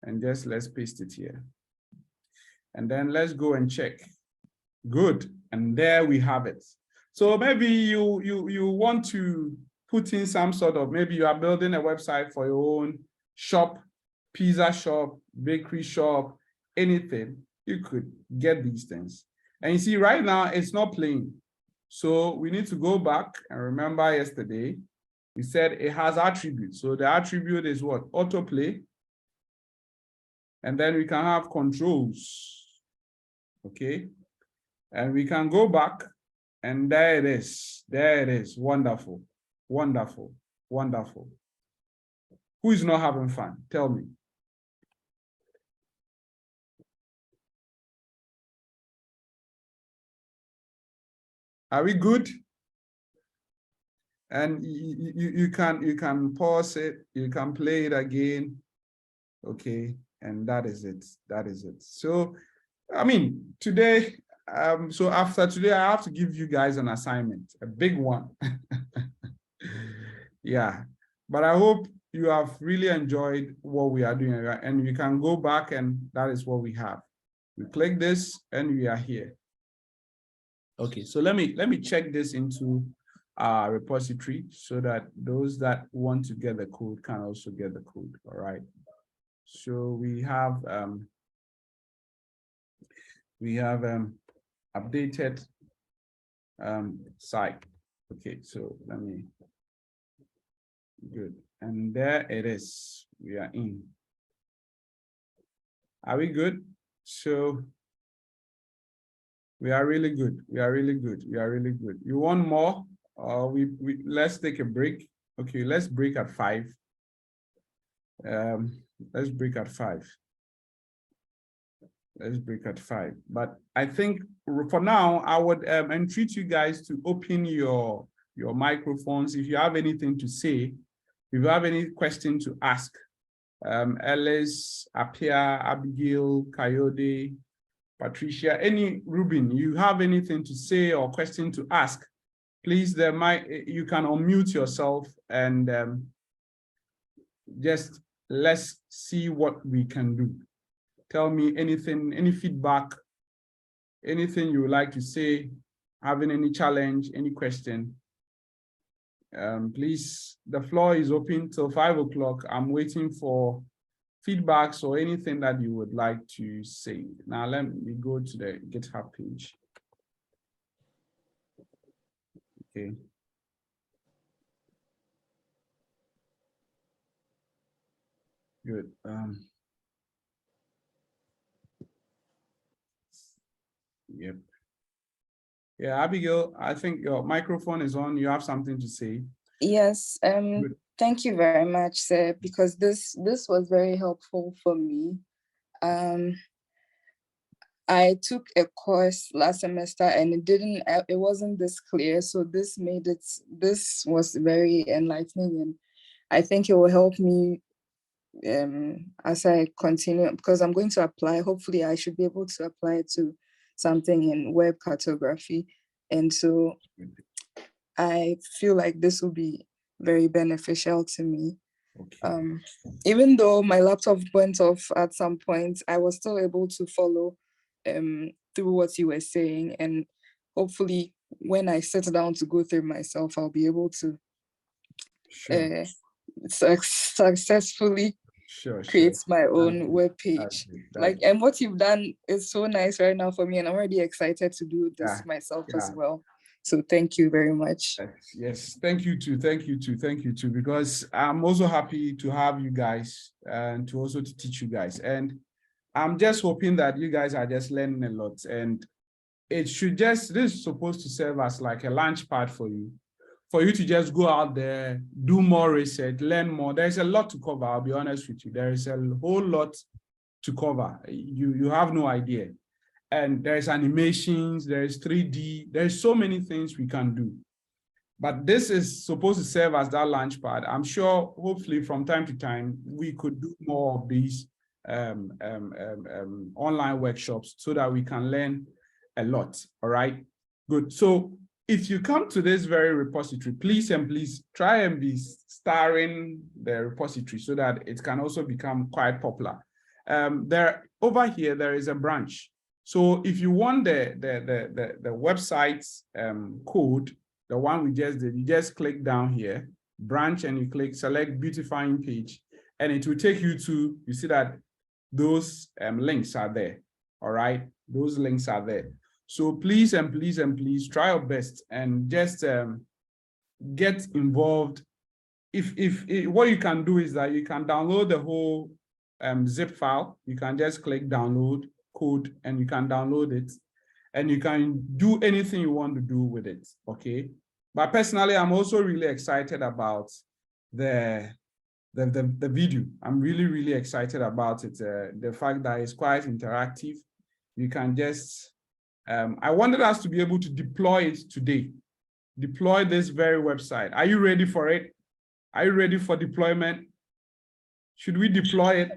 and just let's paste it here. And then let's go and check. Good, and there we have it. So maybe you want to put in some sort of, maybe you are building a website for your own shop, pizza shop, bakery shop, anything, you could get these things. And you see right now it's not playing. So we need to go back and remember yesterday, we said it has attributes. So the attribute is what? Autoplay. And then we can have controls, okay? And we can go back and there it is. There it is. Wonderful. Wonderful. Wonderful. Who is not having fun? Tell me. Are we good? And you can pause it. You can play it again. Okay. And that is it. That is it. So, I mean, today, so after today, I have to give you guys an assignment, a big one. Yeah, but I hope you have really enjoyed what we are doing, and you can go back and that is what we have. We click this and we are here. Okay, so let me check this into our repository so that those that want to get the code can also get the code. All right. So we have updated site. Okay, so let me, good. And there it is, we are in. Are we good? So we are really good. We are really good. We are really good. You want more? Let's take a break. Okay, let's break at 5. Let's break at 5. Let's break at 5. But I think for now, I would entreat you guys to open your microphones. If you have anything to say, if you have any question to ask, Ellis, Apia, Abigail, Coyote, Patricia, Ruben, you have anything to say or question to ask, please, you can unmute yourself and just let's see what we can do. Tell me anything, any feedback, anything you would like to say, having any challenge, any question. Please, the floor is open till 5 o'clock. I'm waiting for feedbacks or anything that you would like to say. Now let me go to the GitHub page. Okay. Good. Yep. Yeah, Abigail, I think your microphone is on. You have something to say. Yes. Good. Thank you very much, sir, because this was very helpful for me. I took a course last semester and it wasn't this clear. So this was very enlightening, and I think it will help me as I continue, because I'm going to apply. Hopefully I should be able to apply to something in web cartography. And so I feel like this will be very beneficial to me. Okay. Even though my laptop went off at some point, I was still able to follow through what you were saying. And hopefully when I sit down to go through myself, I'll be able to successfully create my own web page. And what you've done is so nice right now for me, and I'm already excited to do this myself as well. So thank you very much. Yes, thank you too. Thank you too. Thank you too. Because I'm also happy to have you guys and to also to teach you guys. And I'm just hoping that you guys are just learning a lot. And this is supposed to serve as like a launch pad for you to just go out there, do more research, learn more. There's a lot to cover. I'll be honest with you. There is a whole lot to cover. You have no idea. And there's animations, there's 3D, there's so many things we can do. But this is supposed to serve as that launch pad. I'm sure, hopefully, from time to time, we could do more of these online workshops so that we can learn a lot. All right, good. So if you come to this very repository, please try and be starring the repository so that it can also become quite popular. Over here, there is a branch. So if you want the website's code, the one we just did, you just click down here, branch, and you click select beautifying page, and it will take you to, you see that those links are there. All right, those links are there. So please try your best and just get involved. If what you can do is that you can download the whole zip file. You can just click download code and you can download it, and you can do anything you want to do with it. Okay, but personally, I'm also really excited about the video. I'm really excited about it. The fact that it's quite interactive. You can just I wanted us to be able to deploy it today. Deploy this very website. Are you ready for it? Are you ready for deployment? Should we deploy it?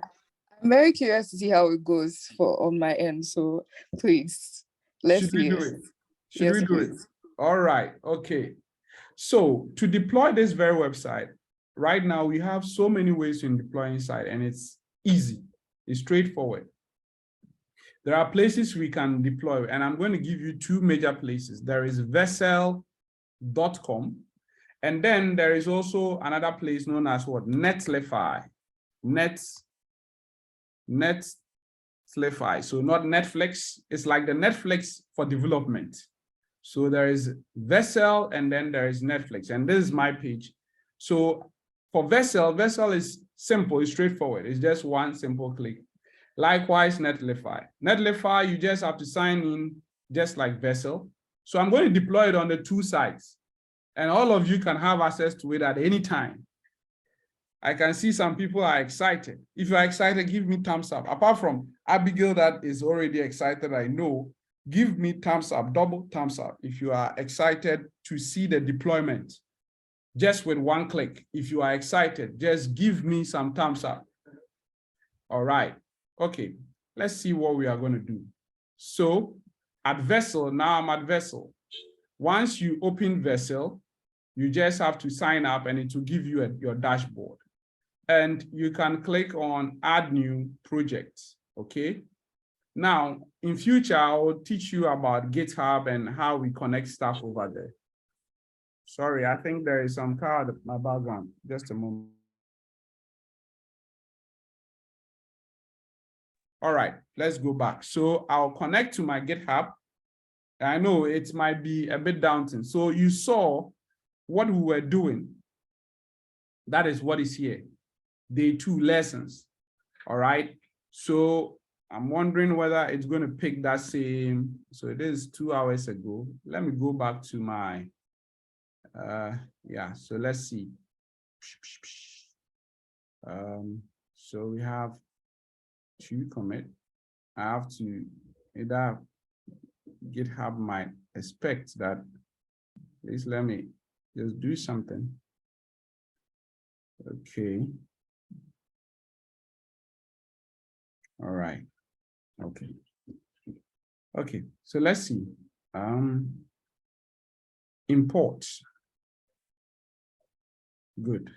I'm very curious to see how it goes on my end. So please, let's do it. Should we do it? All right. Okay. So to deploy this very website, right now we have so many ways in deploying site, and it's easy. It's straightforward. There are places we can deploy, and I'm going to give you two major places. There is vessel.com, and then there is also another place known as what? Netlify. Netlify. So not Netflix. It's like the Netflix for development. So there is Vessel, and then there is Netflix, and this is my page. So for Vessel is simple, it's straightforward. It's just one simple click. Likewise, Netlify. Netlify, you just have to sign in just like Vessel. So I'm going to deploy it on the two sites, and all of you can have access to it at any time. I can see some people are excited. If you're excited, give me thumbs up. Apart from Abigail that is already excited, I know, give me thumbs up, double thumbs up if you are excited to see the deployment. Just with one click. If you are excited, just give me some thumbs up. All right. Okay, let's see what we are going to do. So at Vessel, now I'm at Vessel. once you open Vessel, you just have to sign up and it will give you your dashboard. And you can click on Add New Project, okay? Now, in future, I will teach you about GitHub and how we connect stuff over there. Sorry, I think there is some car in my background. Just a moment. All right, let's go back. So I'll connect to my GitHub. I know it might be a bit daunting. So you saw what we were doing. That is what is here. Day 2 lessons. All right. So I'm wondering whether it's going to pick that same. So it is 2 hours ago. Let me go back to my, yeah, so let's see. So we have 2 commit. I have to either GitHub might expect that. Please let me just do something. Okay. All right. Okay. Okay. So let's see. Import. Good.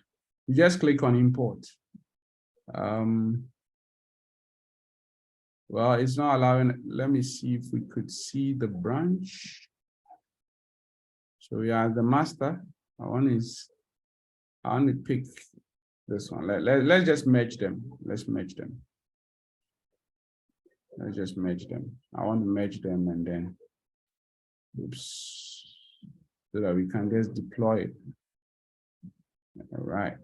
You just click on import. Well, it's not allowing. Let me see if we could see the branch. So we are the master. I want to pick this one. Let's just merge them. Let's merge them. Let's just merge them. I want to merge them and then, oops, so that we can just deploy it. All right.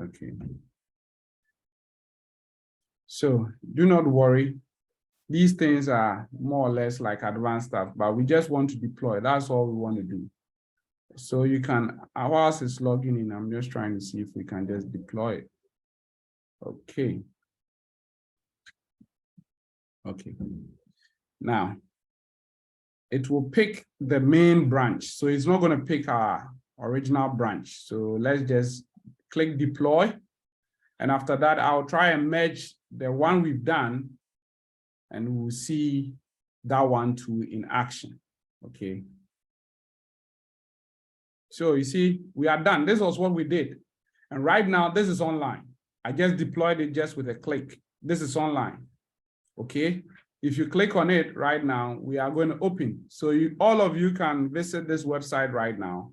Okay. So do not worry. These things are more or less like advanced stuff, but we just want to deploy. That's all we want to do. So you can, whilst it's logging in, I'm just trying to see if we can just deploy it. Okay. Okay. Now, it will pick the main branch. So it's not going to pick our original branch. So let's just click deploy. And after that, I'll try and merge the one we've done and we'll see that one too in action. Okay. So you see, we are done. This was what we did. And right now, this is online. I just deployed it just with a click. This is online. Okay. If you click on it right now, we are going to open. So all of you can visit this website right now.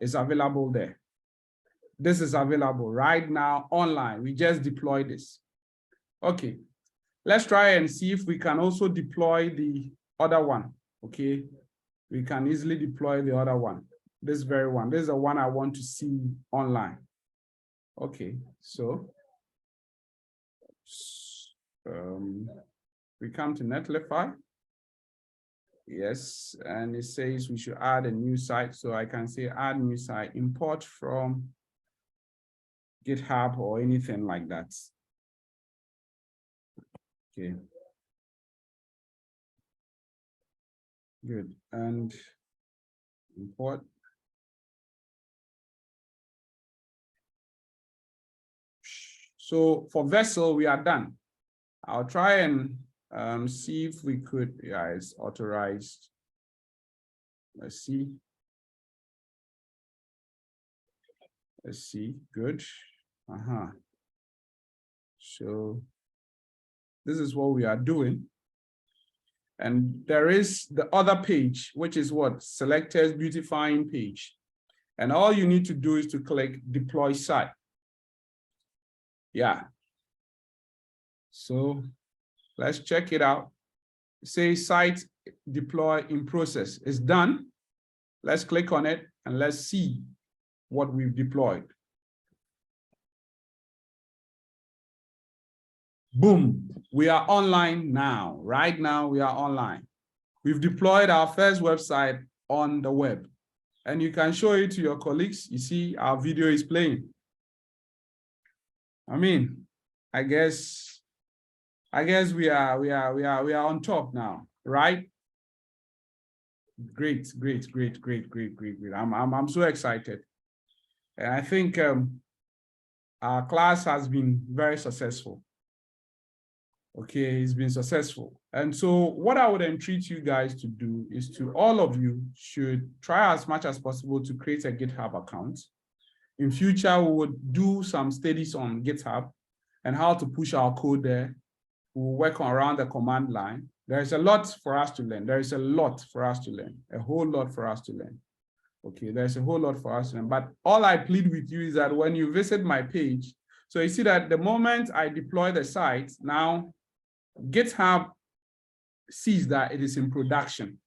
It's available there. This is available right now online. We just deployed this. Okay. Let's try and see if we can also deploy the other one. Okay. We can easily deploy the other one. This very one. This is the one I want to see online. Okay. So we come to Netlify. Yes, and it says we should add a new site. So I can say add new site, import from GitHub or anything like that. Okay. Good. And import. So for Vessel, we are done. I'll try and see if we could, yeah, it's authorized. Let's see. Let's see, good. So this is what we are doing. And there is the other page, which is what? Selectors beautifying page. And all you need to do is to click deploy site. Yeah. So let's check it out. Say site deploy in process. It's done. Let's click on it and let's see what we've deployed. Boom, we are online now. Right now, we are online. We've deployed our first website on the web. And you can show it to your colleagues. You see our video is playing. I mean, I guess we are on top now, right? Great. I'm so excited. And I think our class has been very successful. Okay, it's been successful. And so what I would entreat you guys to do is to all of you should try as much as possible to create a GitHub account. In future, we would do some studies on GitHub and how to push our code there. We'll work around the command line. There is a lot for us to learn. There is a lot for us to learn, a whole lot for us to learn. Okay, there's a whole lot for us to learn. But all I plead with you is that when you visit my page, so you see that the moment I deploy the site, now GitHub sees that it is in production.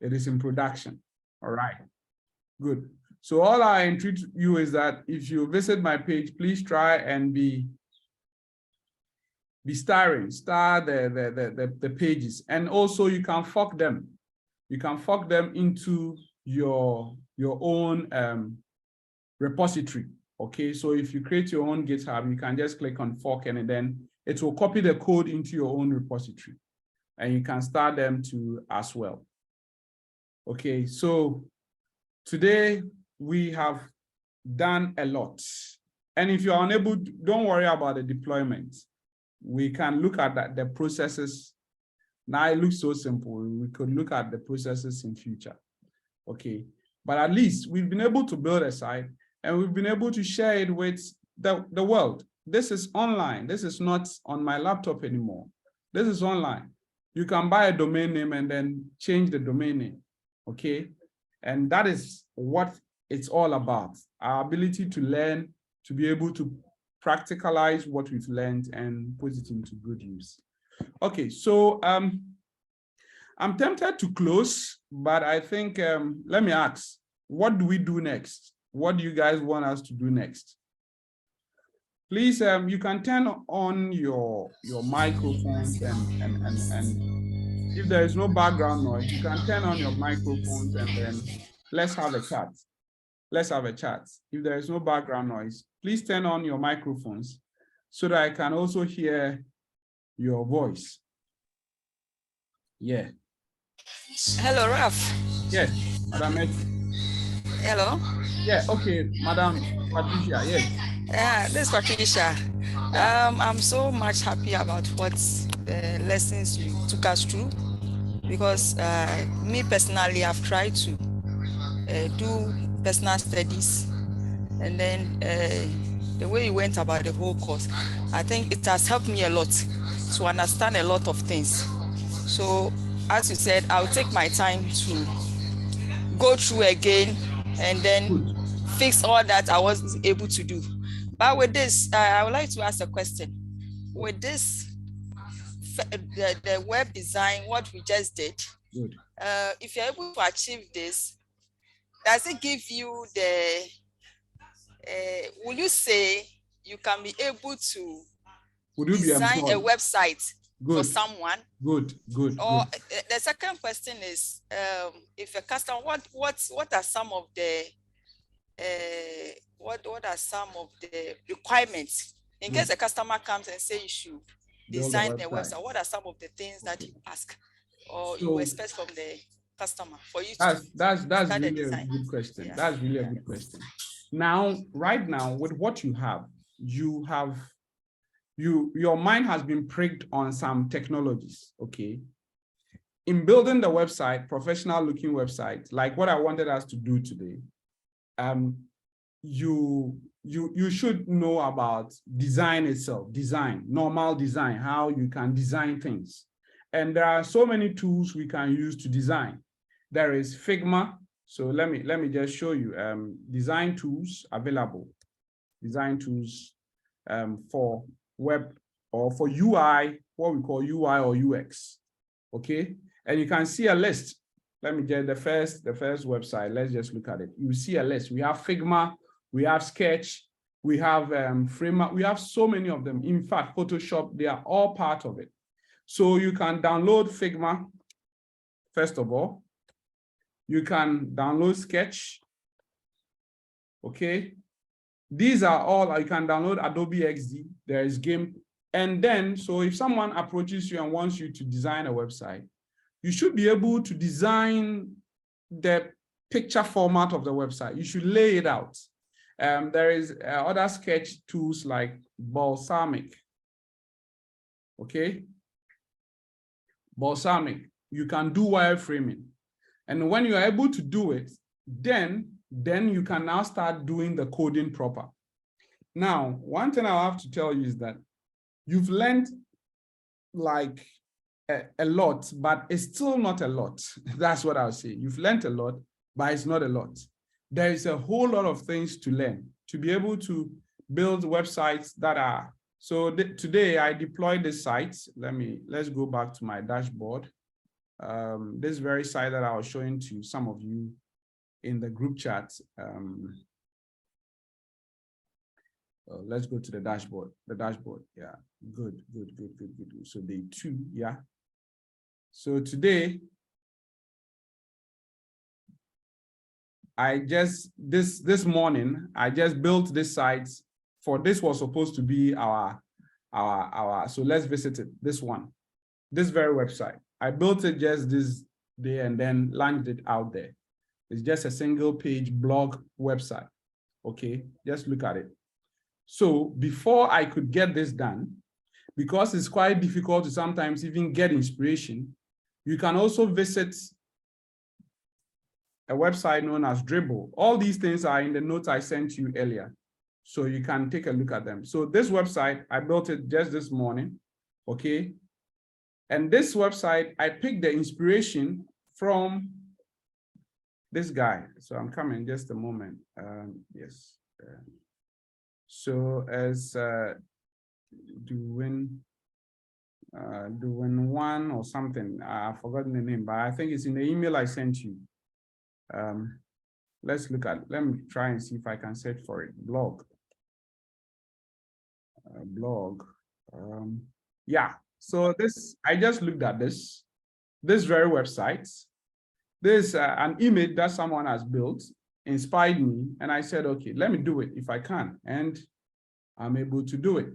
It is in production. All right, good. So all I entreat you is that if you visit my page, please try and be star the pages, and also you can fork them. You can fork them into your own repository. Okay, so if you create your own GitHub, you can just click on fork and then it will copy the code into your own repository, and you can start them too as well. Okay, so today we have done a lot, and if you are unable, don't worry about the deployment. We can look at the processes. Now it looks so simple. We could look at the processes in future. Okay, but at least we've been able to build a site and we've been able to share it with the world. This is online. This is not on my laptop anymore. This is online. You can buy a domain name and then change the domain name. Okay, and that is what it's all about. Our ability to learn, to be able to practicalize what we've learned and put it into good use. Okay, so I'm tempted to close, but I think let me ask, what do we do next? What do you guys want us to do next? Please, you can turn on your microphones and if there is no background noise, you can turn on your microphones and then let's have a chat. Let's have a chat. If there is no background noise, please turn on your microphones so that I can also hear your voice. Yeah. Hello, Raf. Yes, Madam Eti. Hello. Yeah, okay, Madam Patricia, yes. Yeah, this is Patricia. I'm so much happy about what lessons you took us through, because me personally, I've tried to do personal studies, and then the way you went about the whole course, I think it has helped me a lot to understand a lot of things. So as you said, I'll take my time to go through again and then fix all that I wasn't able to do. But with this, I would like to ask a question. With this, the web design, what we just did, if you're able to achieve this, does it give you the, will you say you can be able to design a website for someone? Good. Or the second question is, if a customer, what are some of the what are some of the requirements in case a customer comes and say you should design a website? What are some of the things that you ask or you expect from the customer for you to that's really a good question. Yeah. That's really a good question. Now, right now, with what you have, your mind has been pricked on some technologies. Okay, in building the website, professional looking website, like what I wanted us to do today, you should know about design itself, normal design, how you can design things. And there are so many tools we can use to design. There is Figma. So let me just show you design tools available. Design tools for web or for UI, what we call UI or UX. Okay, and you can see a list. Let me get the first website. Let's just look at it. You see a list. We have Figma, we have Sketch, we have Framer. We have so many of them. In fact, Photoshop, they are all part of it. So you can download Figma, first of all. You can download Sketch. Okay. These are all, you can download Adobe XD. There is GIMP. And then, so if someone approaches you and wants you to design a website, you should be able to design the picture format of the website. You should lay it out. There is other sketch tools like Balsamic. Okay, balsamic, you can do wireframing. And when you are able to do it, then you can now start doing the coding proper. Now, one thing I have to tell you is that you've learned like a lot, but it's still not a lot. That's what I'll say. You've learned a lot, but it's not a lot. There is a whole lot of things to learn to be able to build websites that are. So today I deployed this site. Let's go back to my dashboard. This very site that I was showing to some of you in the group chat. Let's go to the dashboard. Yeah, good. So day 2, yeah. So today, this morning, I just built this site for, this was supposed to be our, so let's visit it, this one, this very website. I built it just this day and then launched it out there. It's just a single page blog website. Okay, just look at it. So before I could get this done, because it's quite difficult to sometimes even get inspiration, you can also visit a website known as Dribble. All these things are in the notes I sent you earlier, so you can take a look at them. So this website, I built it just this morning, okay? And this website, I picked the inspiration from this guy. So I'm coming just a moment. Yes. So as doing one or something, I've forgotten the name, but I think it's in the email I sent you. Let's look at, let me try and see if I can search for it. Blog. Yeah, so this, I just looked at this very website. There's an image that someone has built, inspired me, and I said, okay, let me do it if I can, and I'm able to do it.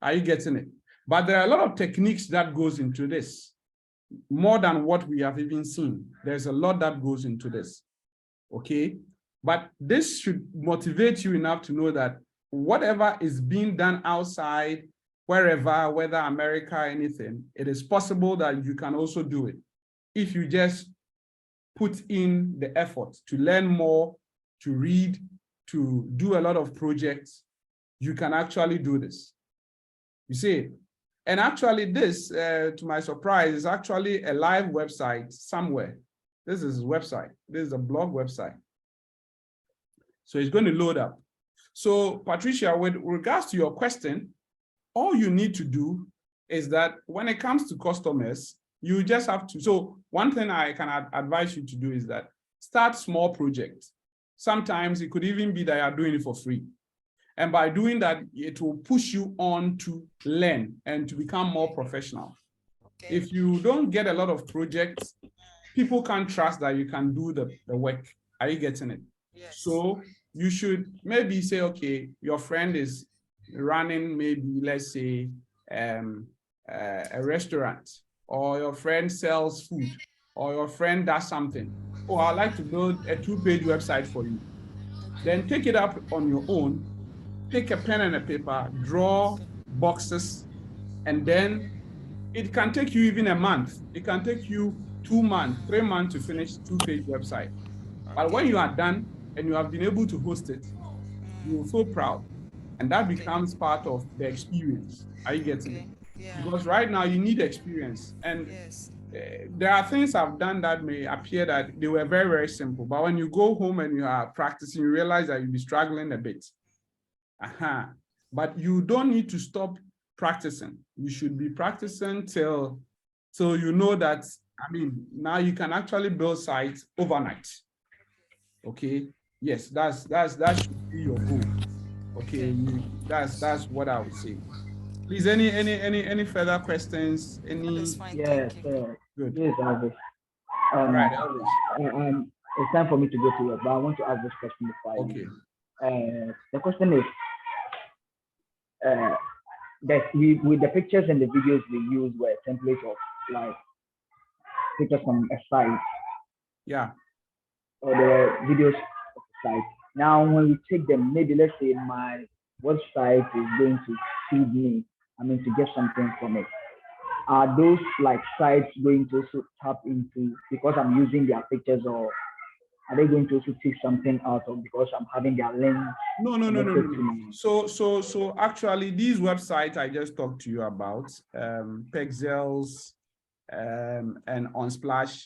Are you getting it? But there are a lot of techniques that goes into this, more than what we have even seen. There's a lot that goes into this, okay? But this should motivate you enough to know that whatever is being done outside, wherever, whether America, anything, it is possible that you can also do it if you just put in the effort to learn more, to read, to do a lot of projects. You can actually do this. You see, and actually this, to my surprise, is actually a live website somewhere. This is his website. This is a blog website. So it's going to load up. So Patricia, with regards to your question, all you need to do is that when it comes to customers, you just have to, so one thing I can advise you to do is that start small projects. Sometimes it could even be that you are doing it for free. And by doing that, it will push you on to learn and to become more professional. Okay. If you don't get a lot of projects, people can't trust that you can do the work. Are you getting it? Yes. So you should maybe say, okay, your friend is running maybe, let's say, a restaurant, or your friend sells food, or your friend does something. Oh, I'd like to build a 2-page website for you. Then take it up on your own, take a pen and a paper, draw boxes, and then it can take you even a month. It can take you 2 months, 3 months to finish 2-page website. But when you are done and you have been able to host it, you will feel proud. And that becomes part of the experience. Are you getting it? Yeah. Because right now you need experience. And yes, there are things I've done that may appear that they were very, very simple. But when you go home and you are practicing, you realize that you'll be struggling a bit. But you don't need to stop practicing. You should be practicing till you know that, I mean, now you can actually build sites overnight. Okay. Yes, that should be your goal. Okay, that's what I would say. Please, any further questions? Yes, good. Yes, Elvis. Right, Elvis. It's time for me to go to work, but I want to ask this question before. Okay. The question is, that with the pictures and the videos we use were templates of like pictures from a site. Yeah. Or the videos of the site. Now, when we take them, maybe let's say my website is going to feed me, I mean, to get something from it. are those like sites going to also tap into because I'm using their pictures, or are they going to also take something out of because I'm having their link? No. So actually, these websites I just talked to you about, Pexels, and Unsplash,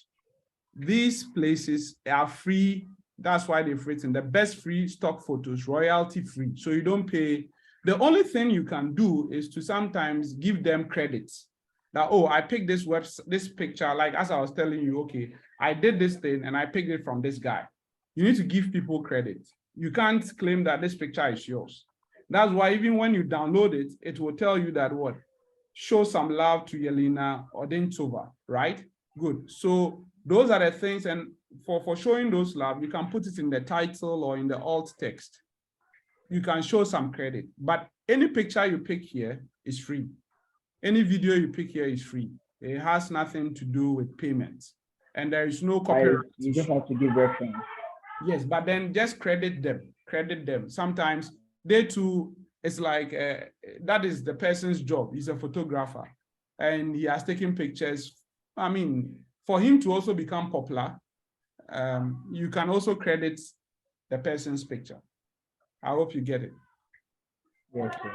these places are free. That's why they've written the best free stock photos, royalty free. So you don't pay. The only thing you can do is to sometimes give them credits. That, oh, I picked this picture, like as I was telling you, okay, I did this thing and I picked it from this guy. You need to give people credit. You can't claim that this picture is yours. That's why even when you download it, it will tell you that what? Show some love to Yelena Odentova, right? Good. So those are the things, and for showing those love, you can put it in the title or in the alt text. You can show some credit, but any picture you pick here is free. Any video you pick here is free. It has nothing to do with payments, and there is no copyright. You just have to give reference. Yes, but then just credit them. Sometimes they too, it's like, that is the person's job. He's a photographer and he has taken pictures. I mean, for him to also become popular, you can also credit the person's picture. I hope you get it. Yes, sir.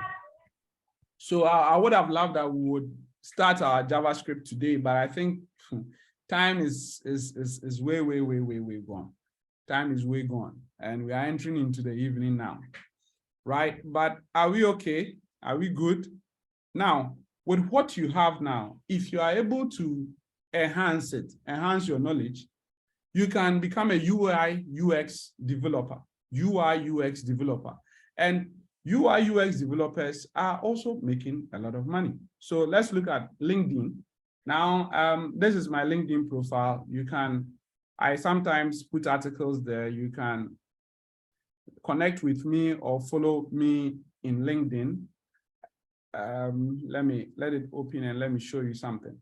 So I would have loved that we would start our JavaScript today, but I think time is way gone. Time is way gone, and we are entering into the evening now, right? But are we okay? Are we good? Now, with what you have now, if you are able to enhance your knowledge, you can become a UI UX developer. And UI UX developers are also making a lot of money. So let's look at LinkedIn. Now, this is my LinkedIn profile. I sometimes put articles there. You can connect with me or follow me in LinkedIn. Let it open and let me show you something.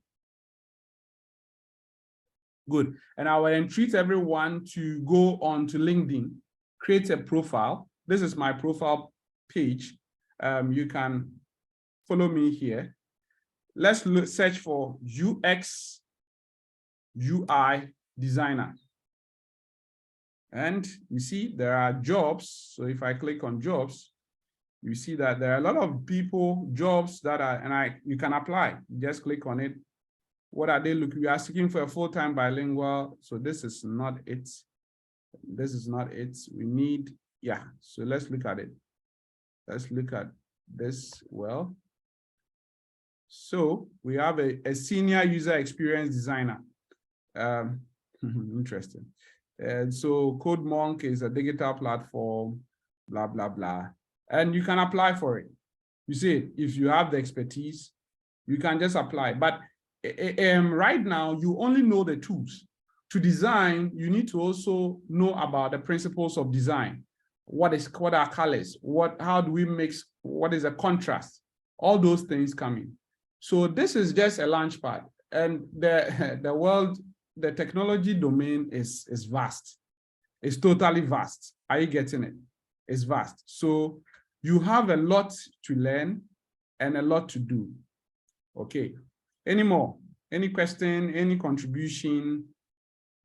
Good. And I will entreat everyone to go on to LinkedIn, create a profile. This is my profile page. You can follow me here. Let's search for UX UI designer. And you see there are jobs. So if I click on jobs, you see that there are a lot of jobs that are, and you can apply. Just click on it. What are they looking? We are seeking for a full-time bilingual. So this is not it. This is not it. We need, yeah. So let's look at it. Let's look at this. Well, so we have a senior user experience designer. Interesting. And so CodeMonk is a digital platform, blah, blah, blah. And you can apply for it. You see, if you have the expertise, you can just apply. But right now, you only know the tools. To design, you need to also know about the principles of design. What are colors? How do we mix? What is a contrast? All those things come in. So this is just a launch pad. And the technology domain is vast. It's totally vast. Are you getting it? It's vast. So you have a lot to learn and a lot to do. Okay. Any more? Any question, any contribution,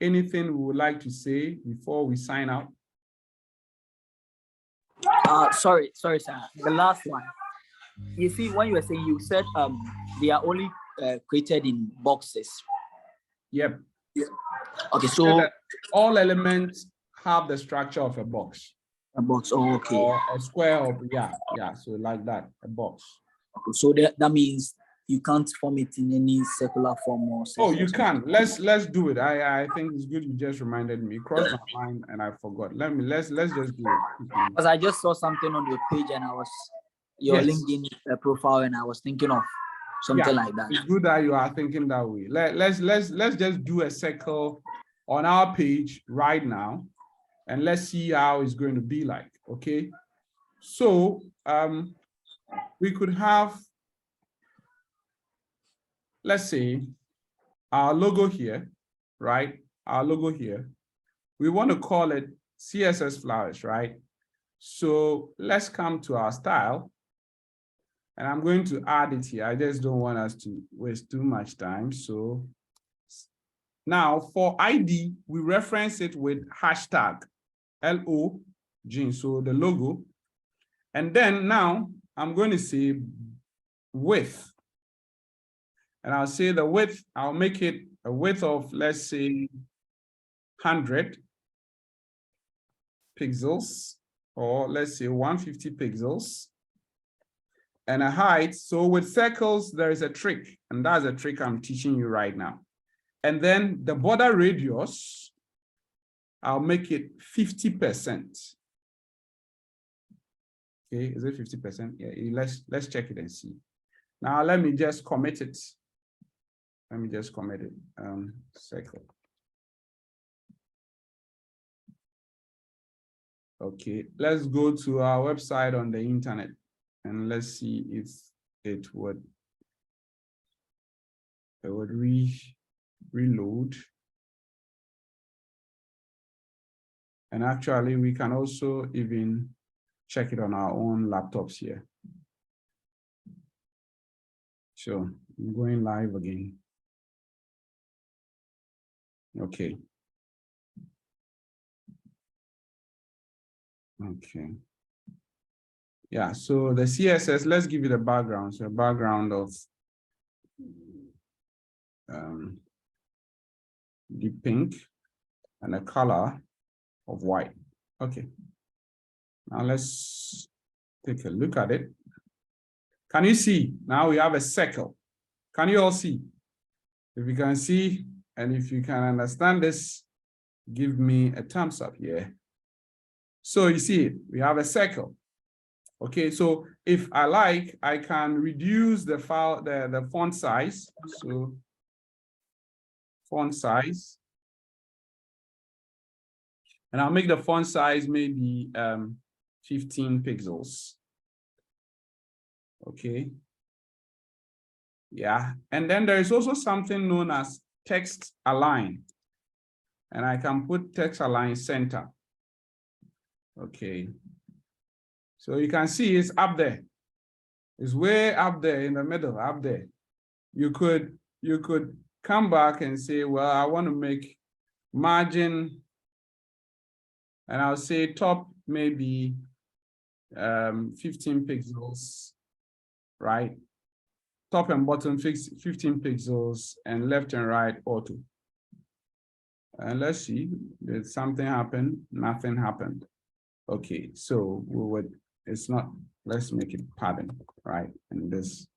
anything we would like to say before we sign out? Sorry, sir. The last one. You see, when you said they are only created in boxes. Yep. Okay, so all elements have the structure of a box. A box. Oh, okay. Or a square of, yeah. So like that, a box. Okay, so that means you can't form it in any circular form or. Oh, you can. Let's do it. I think it's good you just reminded me. It crossed my mind and I forgot. Let's just do it. Because I just saw something on your page and I was your LinkedIn profile and I was thinking of something like that. It's good that you are thinking that way. Let's just do a circle on our page right now and let's see how it's going to be like. Okay. So we could have, let's say, our logo here, right? Our logo here. We want to call it CSS flowers, right? So let's come to our style. And I'm going to add it here. I just don't want us to waste too much time. So now for ID, we reference it with hashtag LOG, so the logo. And then now I'm going to say width. And I'll say the width, I'll make it a width of, let's say, 100 pixels, or let's say 150 pixels. And a height, so with circles, there is a trick, and that's a trick I'm teaching you right now. And then the border radius, I'll make it 50%. Okay, is it 50%? Yeah, let's check it and see. Now let me just commit it. Let me just commit it. Circle. Okay, let's go to our website on the internet and let's see if it would reload. And actually, we can also even check it on our own laptops here. So I'm going live again. Okay. Okay. Yeah, so the CSS, let's give it a background. So a background of deep pink and a color of white. Okay. Now let's take a look at it. Can you see? Now we have a circle. Can you all see? If you can see, and if you can understand this, give me a thumbs up here. So you see it, we have a circle. Okay, so if I like, I can reduce the file, the font size. So font size. And I'll make the font size maybe 15 pixels. Okay. Yeah, and then there is also something known as text align. And I can put text align center. Okay. So you can see it's up there. It's way up there in the middle, up there. You could come back and say, well, I want to make margin, and I'll say top maybe 15 pixels, right? Top and bottom 15 pixels, and left and right auto. And let's see, did something happen? Nothing happened. Okay, so we would, it's not, let's make it pattern, right? And this,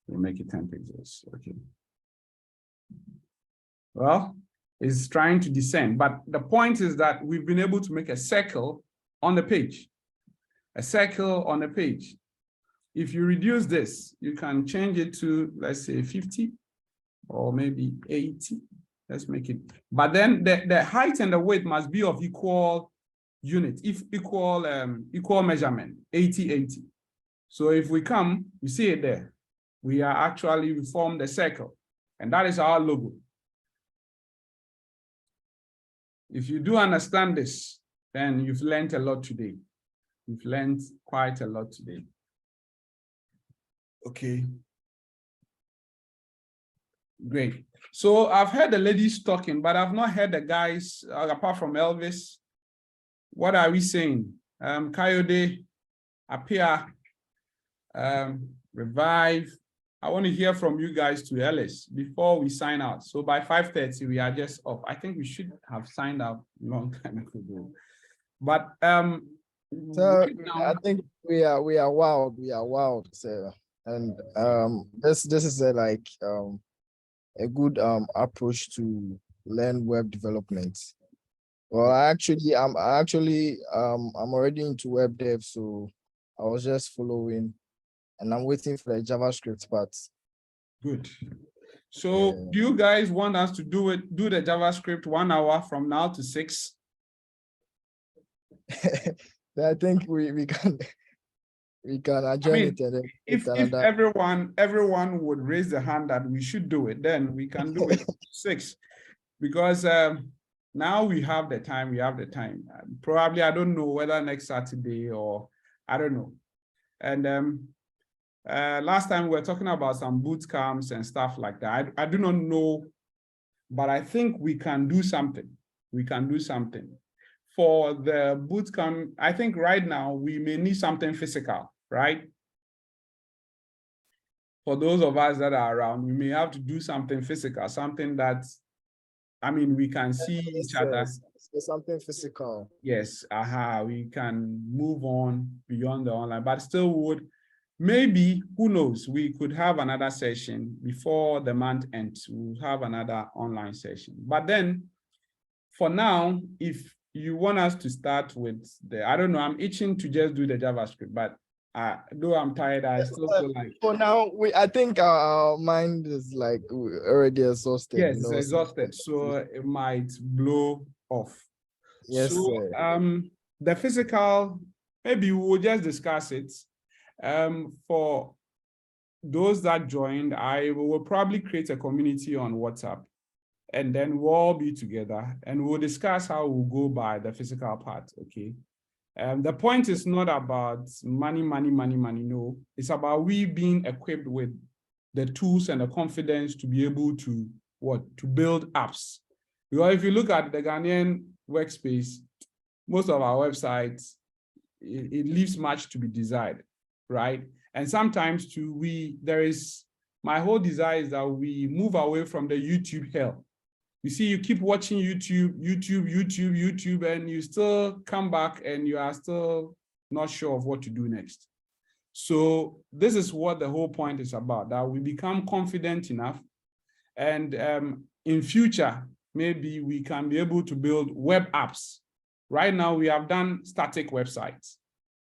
we'll make it 10 pixels, okay. Well, it's trying to descend, but the point is that we've been able to make a circle on the page. A circle on the page. If you reduce this, you can change it to, let's say 50 or maybe 80. Let's make it, but then the height and the width must be of equal unit, if equal measurement, 80-80. So if we come, you see it there, we are actually formed a circle, and that is our logo. If you do understand this, then you've learned a lot today. You've learned quite a lot today. Okay. Great. So I've heard the ladies talking, but I've not heard the guys, apart from Elvis. What are we saying? Coyote, Appear, Revive. I want to hear from you guys to Ellis before we sign out. So by 5:30, we are just off. I think we should have signed out a long time ago. But So right now, I think we are wild. We are wild, Sarah. And this is a good approach to learn web development. Well, I'm already into web dev, so I was just following, and I'm waiting for the JavaScript part. good. So do you guys want us to do the JavaScript 1 hour from now to 6? I think we can adjourn it, and then if everyone would raise the hand that we should do it, then we can do it 6, because now we have the time. Probably, I don't know whether next Saturday or I don't know. And Last time we were talking about some boot camps and stuff like that. I do not know, but I think we can do something. We can do something. For the boot camp, I think right now we may need something physical, right? For those of us that are around, we may have to do something physical, something that, I mean, we can see each other. Something physical. Yes, we can move on beyond the online, but still would, maybe, who knows, we could have another session before the month ends. We'll have another online session. But then, for now, if you want us to start with I don't know, I'm itching to just do the JavaScript, but though I'm tired, I still feel like. For now, I think our mind is like already exhausted. Yes, it's exhausted, so it might blow off. Yes, so sir. The physical, maybe we'll just discuss it. For those that joined, I will probably create a community on WhatsApp, and then we'll all be together and we'll discuss how we'll go by the physical part. Okay. The point is not about money. No, it's about we being equipped with the tools and the confidence to be able to build apps. Because if you look at the Ghanaian workspace, most of our websites, it leaves much to be desired, right? And sometimes too, my whole desire is that we move away from the YouTube hell. You see, you keep watching YouTube, and you still come back and you are still not sure of what to do next. So this is what the whole point is about, that we become confident enough. And in future, maybe we can be able to build web apps. Right now, we have done static websites,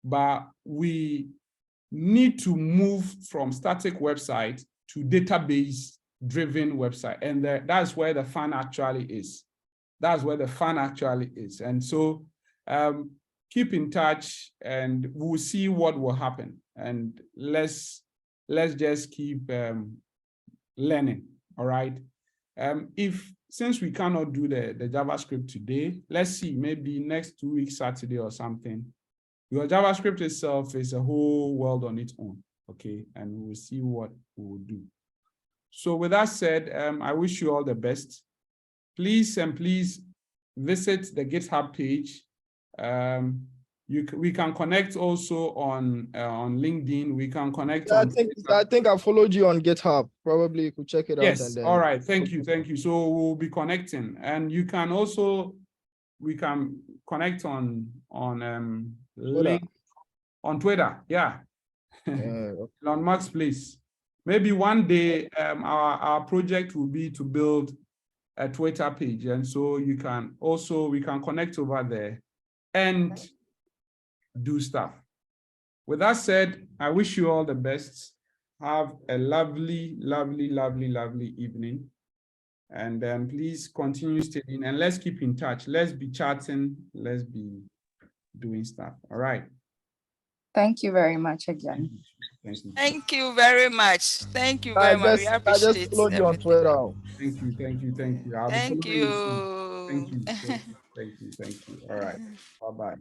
but we need to move from static website to database-driven website. And that's where the fun actually is. That's where the fun actually is. And so keep in touch and we'll see what will happen. And let's just keep learning, all right? Since we cannot do the JavaScript today, let's see, maybe next 2 weeks, Saturday or something, because JavaScript itself is a whole world on its own, okay? And we'll see what we'll do. So with that said, I wish you all the best. Please visit the GitHub page. We can connect also on LinkedIn. We can connect on. I think I followed you on GitHub. Probably you could check it out. Yes. And then... All right. Thank you. So we'll be connecting, and you can also, we can connect on Twitter. On Twitter. Yeah. Elon Musk, please. Maybe one day our project will be to build a Twitter page, and so we can connect over there and do stuff. With that said, I wish you all the best. Have a lovely evening. And then please continue studying and let's keep in touch. Let's be chatting. Let's be doing stuff. All right. Thank you very much again. Thank you very much. Thank you very much. We appreciate I just followed you on Twitter. Thank you. Thank you. Thank you. All right. Bye-bye.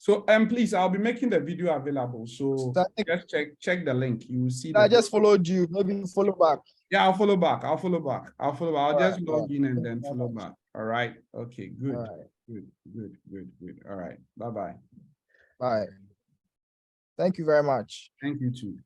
So please, I'll be making the video available. So just check the link. You will see. I just followed you. Maybe you follow back. Yeah, I'll follow back. I'll just log in and then follow back. All right. Okay, good. All right. Good. All right. Bye-bye. Bye. Thank you very much. Thank you too. Bye.